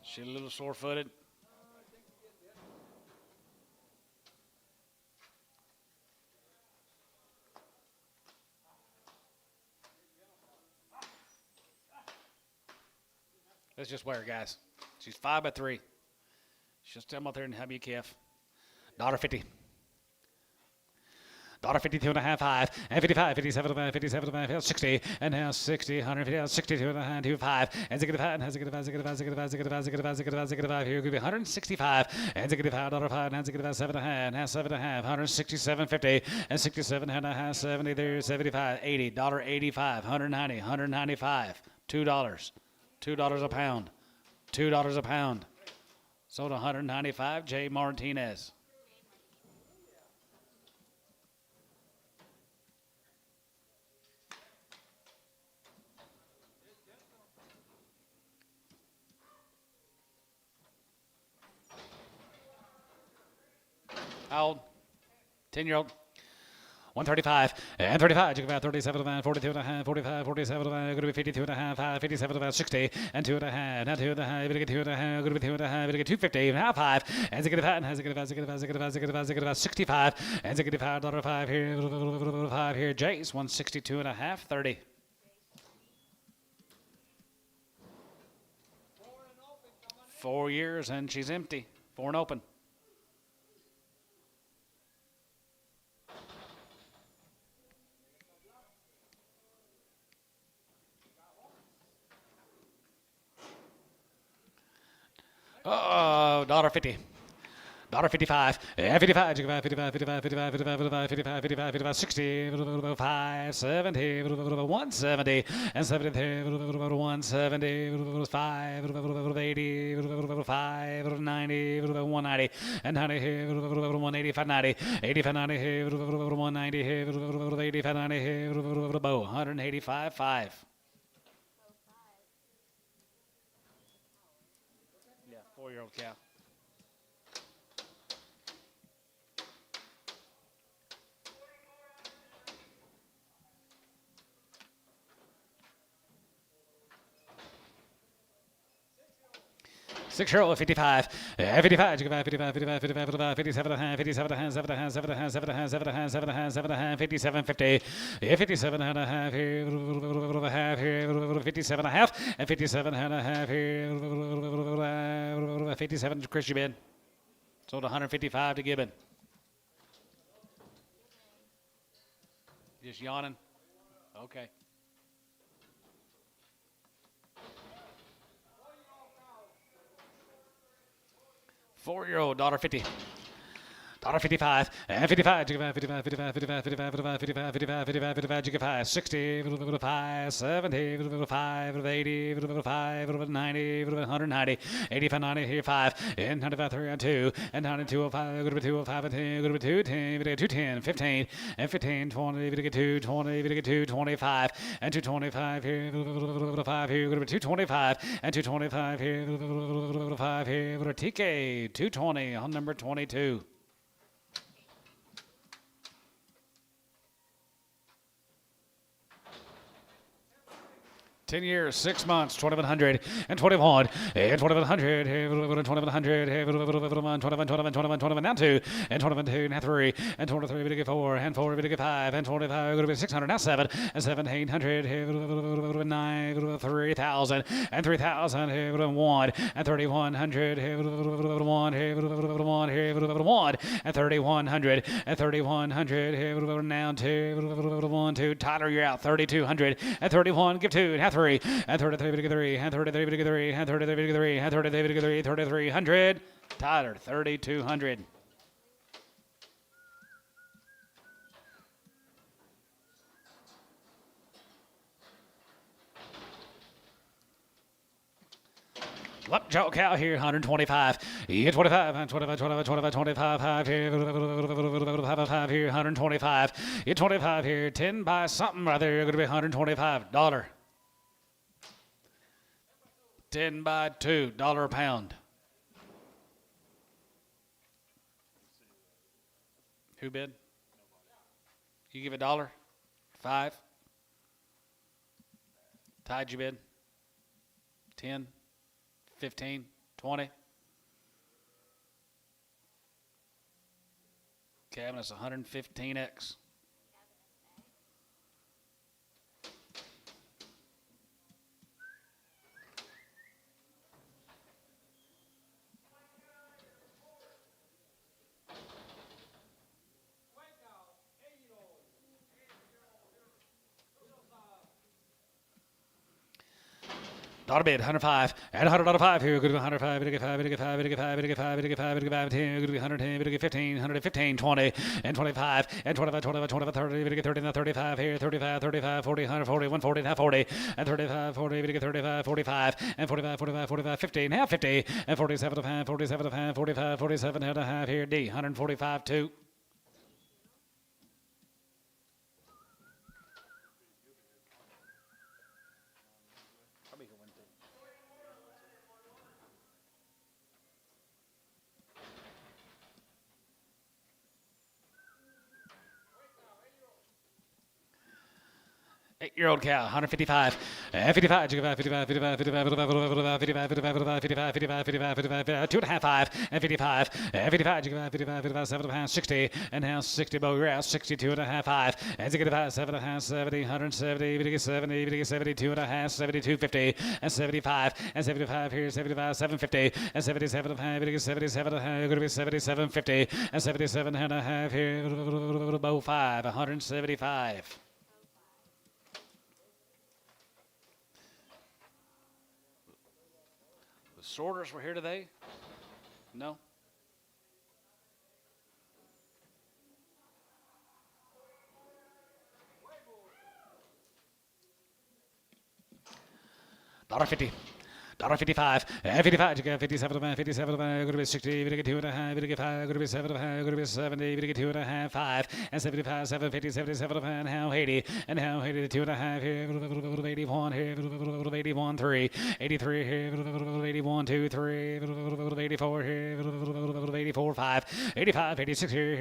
S1: She's a little sore-footed. Let's just wear her, guys. She's 5 by 3. She'll stand out there and have you calf. $50. $52 and a half, 5, and 55, 57, 57, 60, and now 60, 150, 62 and a half, 25, and 65, and 65, 65, 65, 65, 65, 65, 65, here could be 165, and 65, $5, and 65, 7 and a half, now 7 and a half, 167, 50, and 67 and a half, 70, there, 75, 80, $85, 190, 195, $2, $2 a pound, $2 a pound, sold 195, J. Martinez. How old? 10-year-old. 135 and 35. You can about 37 and 42 and a half, 45, 47 and a half, going to be 52 and a half, 57 about 60 and 2 and a half, now 2 and a half, going to get 2 and a half, going to be 2 and a half, going to get 250 and a half, 5 and 65 and has a good about 65 and 65 $5 here, 5 here. Jace 162 and a half, 30. 4 years and she's empty. 4 and open. Oh, $50. $55, and 55, 55, 55, 55, 55, 55, 55, 55, 60, 5, 70, 170, and 73, 170, 5, 80, 5, 90, 190, and 90, 185, 90, 85, 90, 190, 85, 90, 185, 5. Yeah, 4-year-old cow. $6 55, 55, 55, 55, 55, 55, 57, 57, 7, 7, 7, 7, 7, 7, 57, 50, 57 and a half here, half here, 57 and a half, and 57 and a half here, 57 to Chris Gibbon. Sold 155 to Gibbon. Just yawning? Okay. $4-year-old $50. $1.55 and 55, jigga 5, 55, 55, 55, 55, 55, 55, 55, 55, jigga 5, 60, 5, 70, 5, 80, 5, 90, 190, 85, 95, and 95, 3 and 2, and 9205, go to 205 and 10, go to 210, 210, 15, and 15, 20, 2, 20, 2, 25, and 225 here, 5 here, go to 225, and 225 here, 5 here, go to TK, 220 on number 22. 10 years, 6 months, 2100 and 21 and 2100, 2100, 21, now 2 and 22, now 3 and 23, we get 4 and 4, we get 5 and 25, going to be 600, now 7 and 7, 800, 9, 3000 and 3000, 1 and 3100, 1 and 3100 and 3100, now 2, 1, 2, Tyler, you're out, 3200 and 31, give 2 and 3 and 33, 3 and 33, 3 and 33, 3 and 33, 3300, Tyler, 3200. Joe Cow here, 125. Yeah, 25, 25, 25, 25, 25, 5 here, 5 here, 125. Yeah, 25 here, 10 by something right there, going to be $125. 10 by $2 a pound. Who bid? You give $1? 5? Tied you bid? 10? 15, 20. Cabinet's 115X. Dollar bid, 105, and $100 here, good 105, bid 5, bid 5, bid 5, bid 5, bid 5, bid 5, 10, good 110, bid 15, 115, 20, and 25, and 25, 25, 25, 30, bid 30, now 35 here, 35, 35, 40, 140, 140, now 40, and 35, 40, bid 35, 45, and 45, 45, 45, 50, now 50, and 47 to 5, 47 to 5, 45, 47 and a half here, D, 145, 2. Eight-year-old cow, 155, 55, 55, 55, 55, 55, 55, 55, 55, 55, 55, 2.5, 5, and 55, 55, 55, 55, 7 pounds, 60, and now 60, bow, you're out, 62 and a half, 5, and 65, 7 and a half, 70, 170, 70, 72 and a half, 72, 50, and 75, and 75 here, 75, 750, and 77 and a half, 77 and a half, going to be 77, 50, and 77 and a half here, bow 5, 175. The sorters were here today? No? $1.50. $1.55, and 55, 57, 57, going to be 60, going to be 2 and a half, going to be 5, going to be 7, going to be 70, going to be 2 and a half, 5, and 75, 750, 77, and how 80, and how 80 to 2 and a half here, 81 here, 81, 3, 83 here, 81, 2, 3, 84 here, 84, 5, 85, 86 here,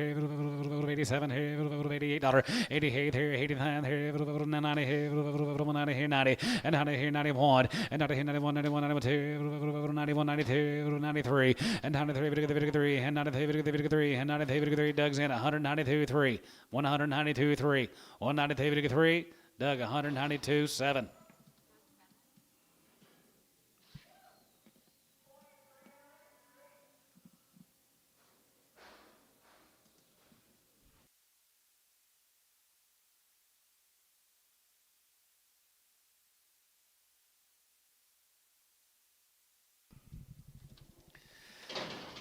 S1: 87 here, $88, 88 here, 89 here, 90 here, 90 here, 90, and 90 here, 91, and 90 here, 91, 91, 92, 91, 92, 93, and 93, 53, and 93, 53, and 93, 53, Doug's in 192, 3, 192, 3, 192, 3, Doug 192, 7.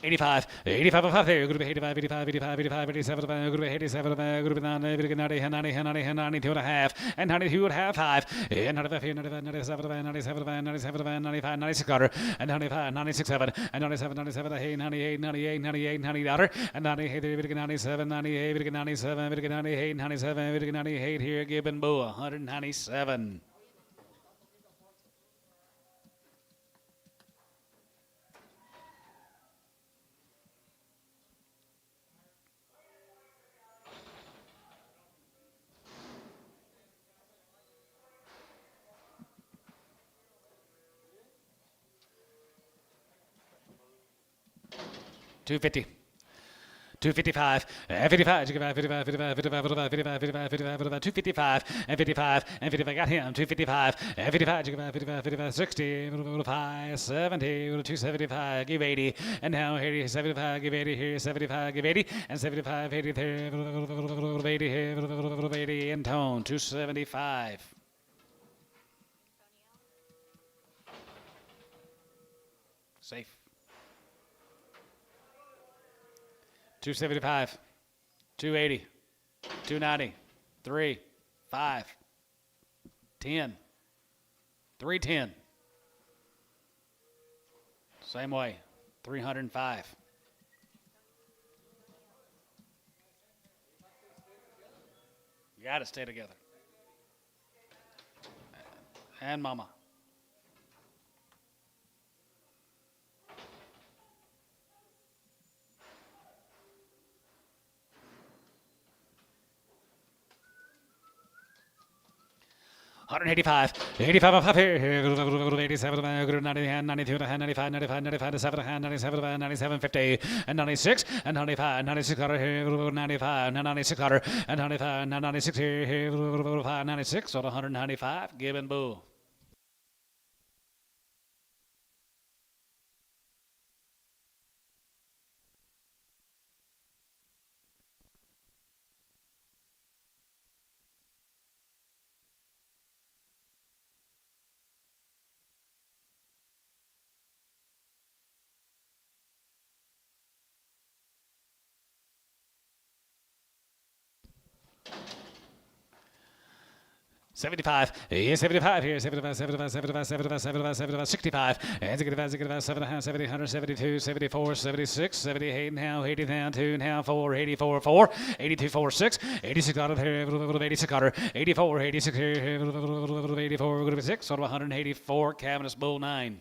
S1: 85, 85 of 5 there, group 85, 85, 85, 85, 87, group 87, group 90, 90, 90, 90, 92 and a half, and 92 and a half, 5, and 95, 95, 97, 97, 97, 95, 96 quarter, and 95, 96, 7, and 97, 97, 98, 98, 98, 90 dollar, and 98, 97, 98, 97, 98, 97, 98 here, Gibbon Boo, 197. $250. 255, 55, 55, 55, 55, 55, 55, 55, 255, and 55, and 55, got him, 255, and 55, 55, 55, 60, 5, 70, 275, give 80, and now here 75, give 80, here 75, give 80, and 75, 80, 80, 80, in tone, 275. Safe. 275, 280, 290, 3, 5, 10, 310. Same way, 305. You got to stay together. And mama. $185, 85 of 87, 90, 92, 95, 95, 95, 97, 97, 97, 50, and 96, and 95, 96, 95, 96, and 95, 96, 96, so 195, Gibbon Boo. $75, 75 here, 75, 75, 75, 75, 75, 75, 65, and 65, 65, 7, 70, 172, 74, 76, 78 now, 80 now, 2 now, 4, 84, 4, 82, 4, 6, 86 out of here, 86 out of 84, 86 here, 84, 6, sort of 184, Cavernous Bull 9.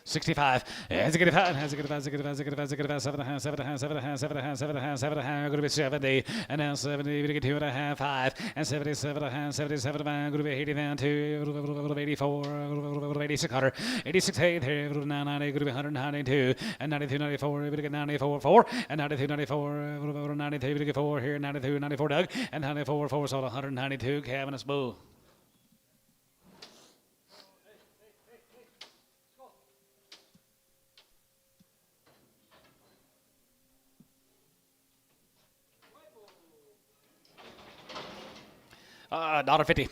S1: $65, and 65, and 65, 65, 65, 65, 7, 7, 7, 7, 7, 7, going to be 70, and now 70, we get 2.5, 5, and 77, 77, going to be 80 down to 84, 86, 86, 8, 90, going to be 192, and 92, 94, we get 94, 4, and 92, 94, 92, we get 4 here, 92, 94, Doug, and 94, 4, so 192, Cavernous Bull. $1.50.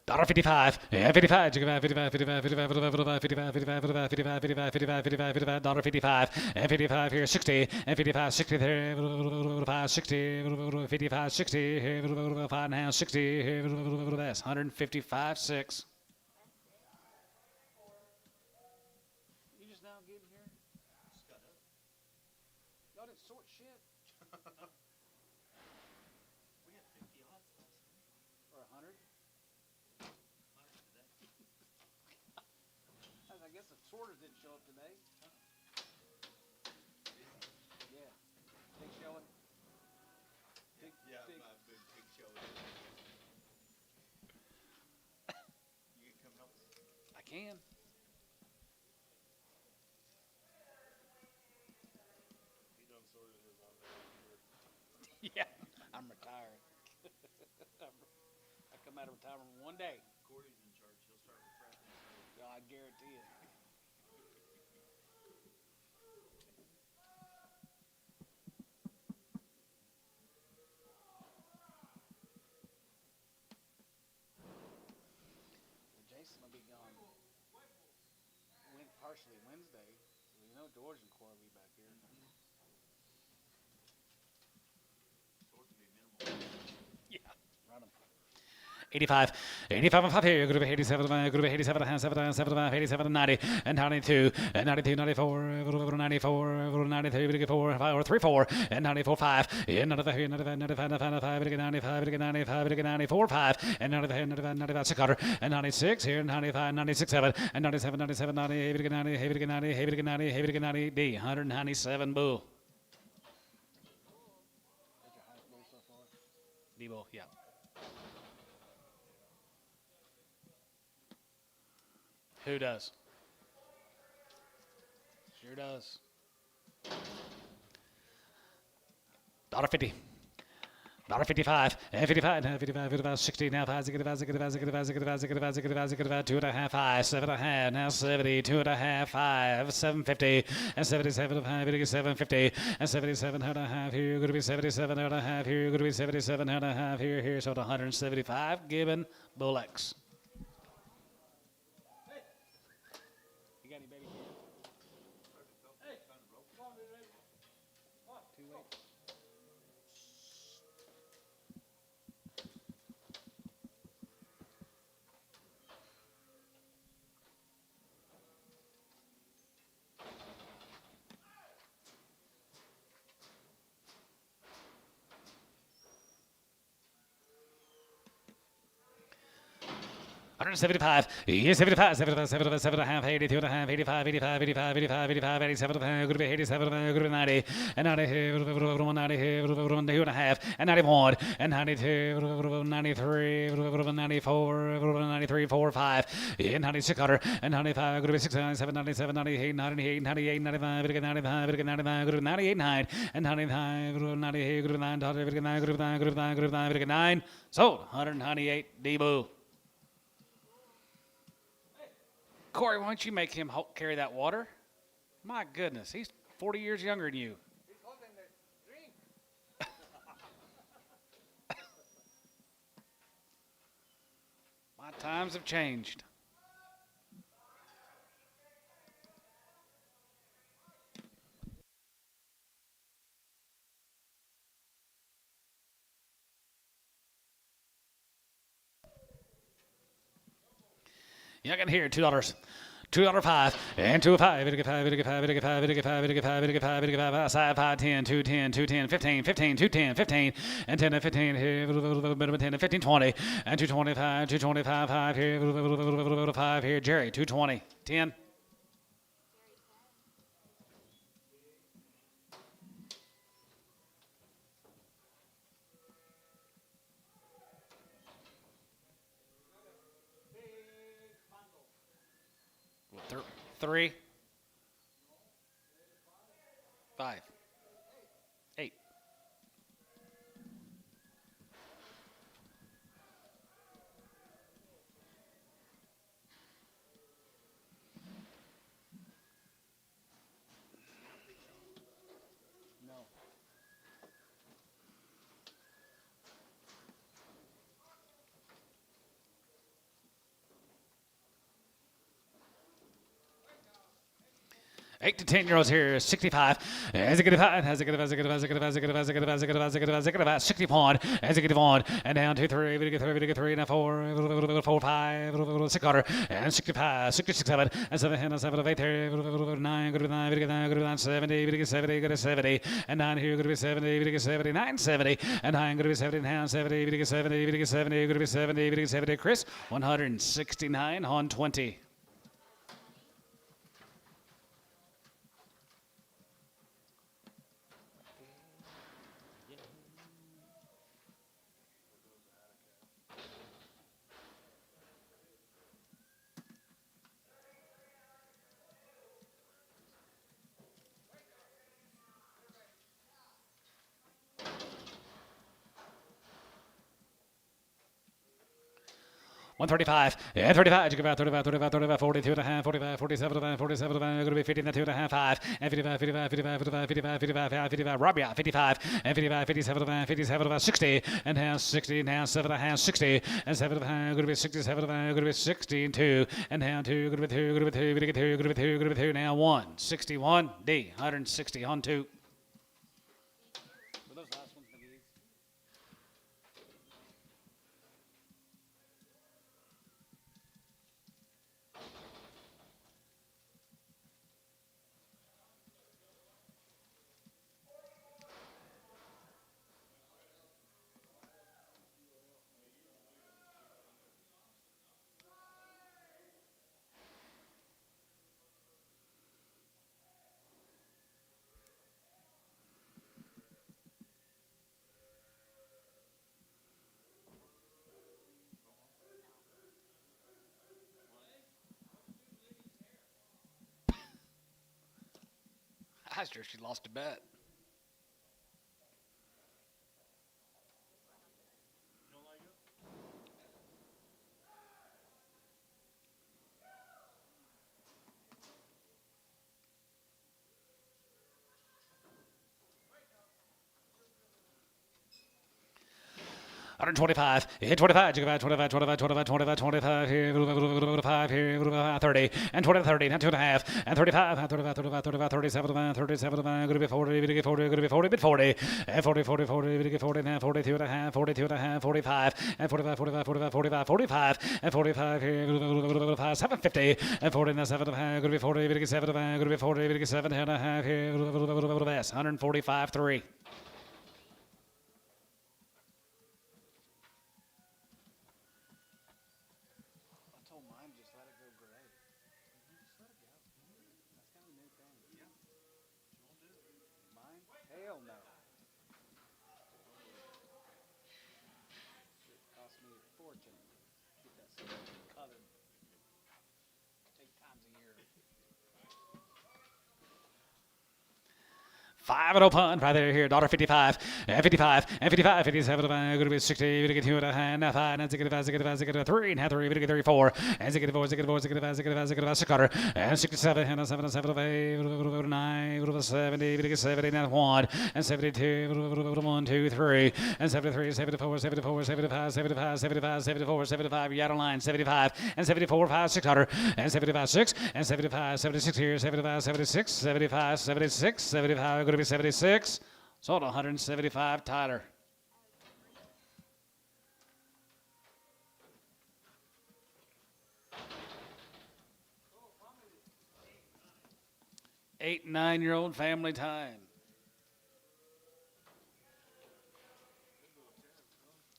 S1: $1.55, yeah, 55, 55, 55, 55, 55, 55, 55, 55, 55, 55, 55, 55, $1.55, and 55 here, 60, and 55, 60 there, 55, 60, 55, 60, 5 now, 60, that's 155, 6.
S4: You just now getting here? Y'all didn't sort shit.
S2: We had 50 odds last night.
S4: Or 100? I guess the sorters didn't show up today. Yeah. Big showing.
S2: Yeah, my big show. You can come help us.
S4: I can.
S2: He done sorted his on there.
S4: Yeah. I'm retired. I come out of retirement one day.
S2: Corey's in charge. He'll start with Franklin.
S4: Yeah, I guarantee it. partially Wednesday. So you know George and Cora will be back here.
S1: Yeah.
S4: Run 'em.
S1: 85, 85 and 5 here, group of 87, group of 87 and 7, 75, 87 and 90, and 92, and 92, 94, 94, 93, 94, 5, or 3, 4, and 94, 5, and 95, 95, 95, 95, 95, 95, 94, 5, and 95, 95, 95, 600, and 96 here, 95, 96, 7, and 97, 97, 90, 90, 90, 90, 90, 90, D, 197 bull.
S4: That's your highest bull so far.
S1: D bull, yeah. Who does? Sure does. $1.50. $1.55, and 55, and 55, 55, 60, now 5, 55, 55, 55, 55, 55, 55, 55, 2.5, 5, 7.5, now 70, 2.5, 5, 750, and 77, 750, and 77 and a half here, going to be 77 and a half here, going to be 77 and a half here, so 175, Gibbon, Bullocks.
S4: You got any baby kids? Too late.
S1: $175, yes, 75, 75, 75, 7 and a half, 82 and a half, 85, 85, 85, 85, 85, 87, going to be 87, going to be 90, and 90, 90, 2 and a half, and 91, and 92, 93, 94, 93, 4, 5, and 9600, and 95, going to be 6, 97, 97, 98, 98, 98, 95, 95, 95, going to be 98, 9, and 99, 98, going to be 9, 9, going to be 9, sold, 198, D-Boo. Corey, why don't you make him carry that water? My goodness, he's 40 years younger than you.
S2: He's holding the drink.
S1: My times have changed. You can hear $2. $2.05 and $2.05, $5, 5, 10, 2, 10, 2, 10, 15, 15, 2, 10, 15, and 10 and 15 here, 10 and 15, 20, and 225, 225, 5 here, 5 here, Jerry, 220, 10. Three, 5, 8.
S4: No.
S1: Eight to 10-year-olds here, 65. As it get five, as it get 60 pawn, as it get on, and down 2, 3, we get 3, now 4, 4, 5, 6 quarter, and 65, 66, 7, and 7, 7, 8, 9, go to 9, we get 9, 70, we get 70, go to 70, and 9 here, go to be 70, we get 79, 70, and 9, go to be 70, now 70, we get 70, we get 70, go to be 70, we get 70, Chris, 169 on 20. 135, and 35, you go about 35, 35, 35, 42 and a half, 45, 47 and a half, 47 and a half, going to be 50 and 2 and a half, 5, and 55, 55, 55, 55, 55, 55, 55, Rob, yeah, 55, and 55, 57 and a half, 57 and a half, 60, and now 60, now 7 and a half, 60, and 7 and a half, going to be 67 and a half, going to be 60 and 2, and now 2, going to be 2, going to be 2, going to be 2, going to be 2, going to be 2, now 1, 61, D, 160 on 2.
S4: Were those last ones McGee's? I was sure she lost a bet.
S1: Hundred 25, hit 25, you go about 25, 25, 25, 25, 25, here, 5, here, 30, and 20, 30, and 2 and a half, and 35, 35, 35, 35, 37, 37, going to be 40, going to get 40, going to be 40, bit 40, and 40, 40, 40, going to get 40, and 42 and a half, 42 and a half, 45, and 45, 45, 45, 45, 45, and 45, here, 5, 750, and 40, and 7 and a half, going to be 40, going to get 7, going to be 40, going to get 7 and a half, here, 145, 3.
S4: I told mine just let it go gray. Just let it go. That's kind of a new thing. Yeah. Mine? Hell no. It cost me a fortune to get that stuff colored 8 times a year.
S1: 5 and 0 punt right there here. Daughter 55, and 55, and 55, 57, going to be 60, going to get 2 and a half, and 5, and 65, 3, and 3, going to get 34, and 64, 64, 65, 65, 65, 600, and 67, and 7, 7, 8, 9, 70, going to get 70, and 1, and 72, 1, 2, 3, and 73, 74, 74, 75, 75, 75, 74, 75, you out of line, 75, and 74, 5, 600, and 75, 6, and 75, 76 here, 75, 76, 75, 76, 75, going to be 76. Sold 175, Tyler. Eight, 9-year-old family time.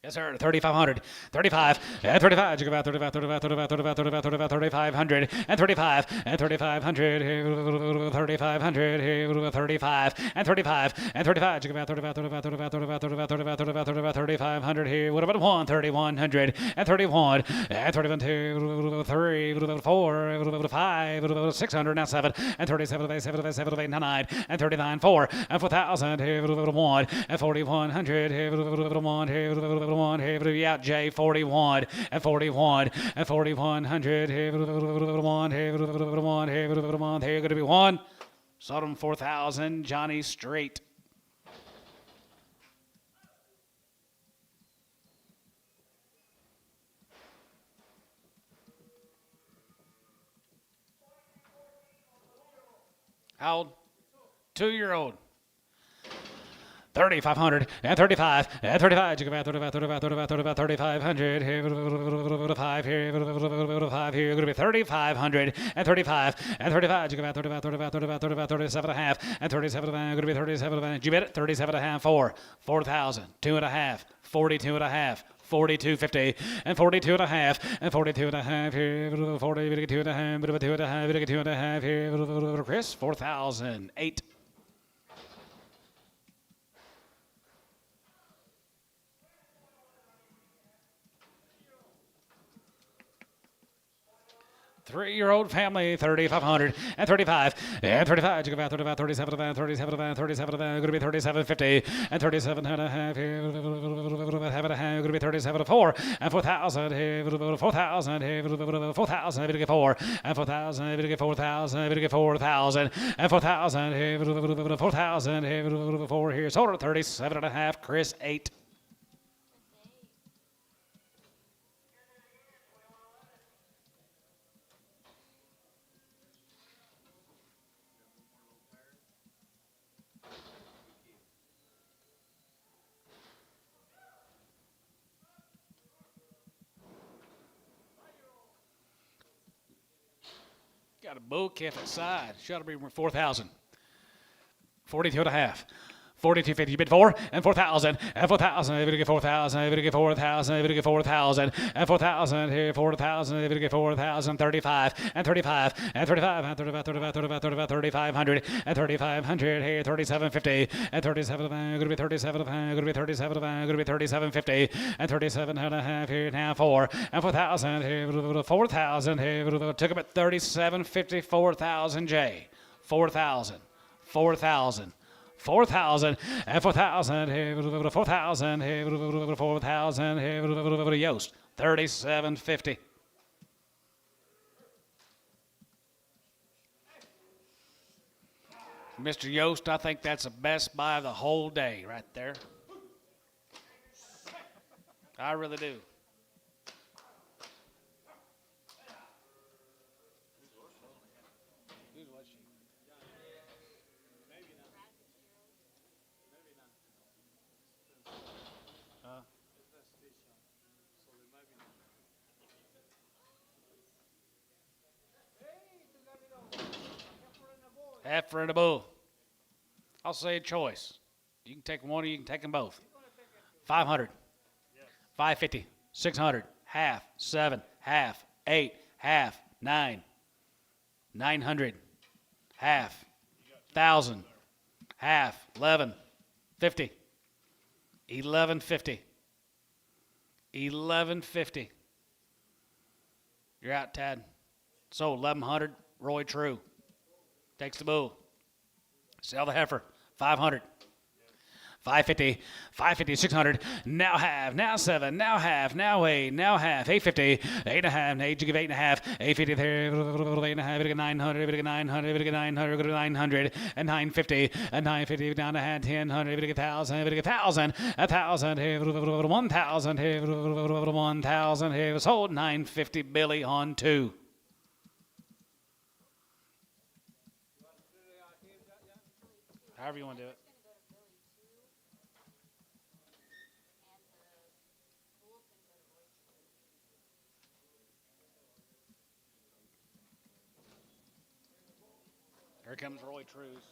S1: Yes, sir. 3,500. 35. And 35. You go about 35, 35, 35, 35, 35, 35, 3,500. And 35. And 3,500. 3,500. 35. And 35. And 35. You go about 35, 35, 35, 35, 35, 35, 35, 35, 3,500 here. What about 1? 3,100. And 31. And 31, 2, 3, 4, 5, 600. Now 7. And 37, 7, 7, 8, 9. And 39, 4. And 4,000. 1. And 4,100. 1. 1, hey, out J 41 and 41 and 4,100, hey, 1, hey, 1, hey, 1, hey, going to be 1. Sodom 4,000, Johnny Straight. How old? 2-year-old. 3,500 and 35 and 35. You go about 35, 35, 35, 35, 3,500. Here, 5 here, 5 here. Going to be 3,500 and 35 and 35. You go about 35, 35, 35, 35, 37 and a half and 37 and a half. Going to be 37 and a half. Did you bet it? 37 and a half. 4,000. 2 and a half. 42 and a half. 42.50 and 42 and a half and 42 and a half here. 40, 2 and a half, 2 and a half, 2 and a half here. Chris, 4,008. 3-year-old family, 3,500 and 35 and 35. Chicken fat, 35, 37, 37, 37, going to be 37.50 and 37 and a half. Have it a half. Going to be 37 4 and 4,000. 4,000. 4,000. Able to get 4 and 4,000. Able to get 4,000. Able to get 4,000 and 4,000. 4,000. 4 here. Sold at 37 and a half. Chris 8. Got a bull calf inside. Shall be 4,000. 42 and a half. 42.50. You bid 4 and 4,000 and 4,000. Able to get 4,000. Able to get 4,000. Able to get 4,000 and 4,000 here. 4,000. Able to get 4,000. 35 and 35 and 35 and 35, 35, 35, 35, 3,500 and 3,500 here. 37.50 and 37. Going to be 37. Going to be 37. Going to be 37.50 and 37 and a half here. Now 4 and 4,000 here. 4,000 here. Took him at 37.50. 4,000 J. 4,000. 4,000. 4,000 and 4,000 here, 4,000 here, 4,000 here, Yost, 37.50. Mr. Yost, I think that's the best buy of the whole day right there. I really do. Heifer and a bull. I'll say a choice. You can take one or you can take them both. 500. 550. 600. Half. 7. Half. 8. Half. 9. 900. Half. 1,000. Half. 11. 50. 1150. 1150. You're out, Tad. Sold 1,100. Roy True. Takes the bull. Sell the heifer. 500. 550. 550. 600. Now half. Now 7. Now half. Now 8. Now half. 850. 8.5. 8. You give 8.5. 850 there. 8.5. 900. 900. 900. 900. And 950. And 950 down to half. 1000. 1,000. 1,000. 1,000. 1,000. 1,000. Sold 950. Billy on 2. However you want to do it. Here comes Roy Trues.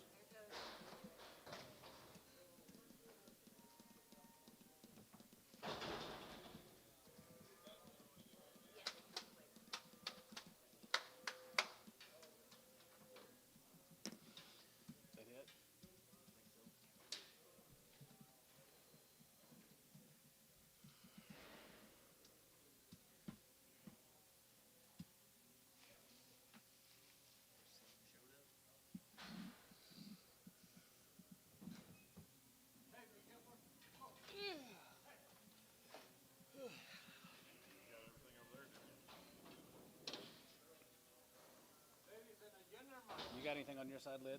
S1: You got anything on your side, Lid?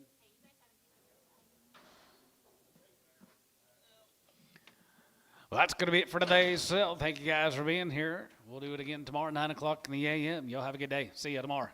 S1: Well, that's going to be it for today's sale. Thank you guys for being here. We'll do it again tomorrow at 9 o'clock in the a.m. Y'all have a good day. See you tomorrow.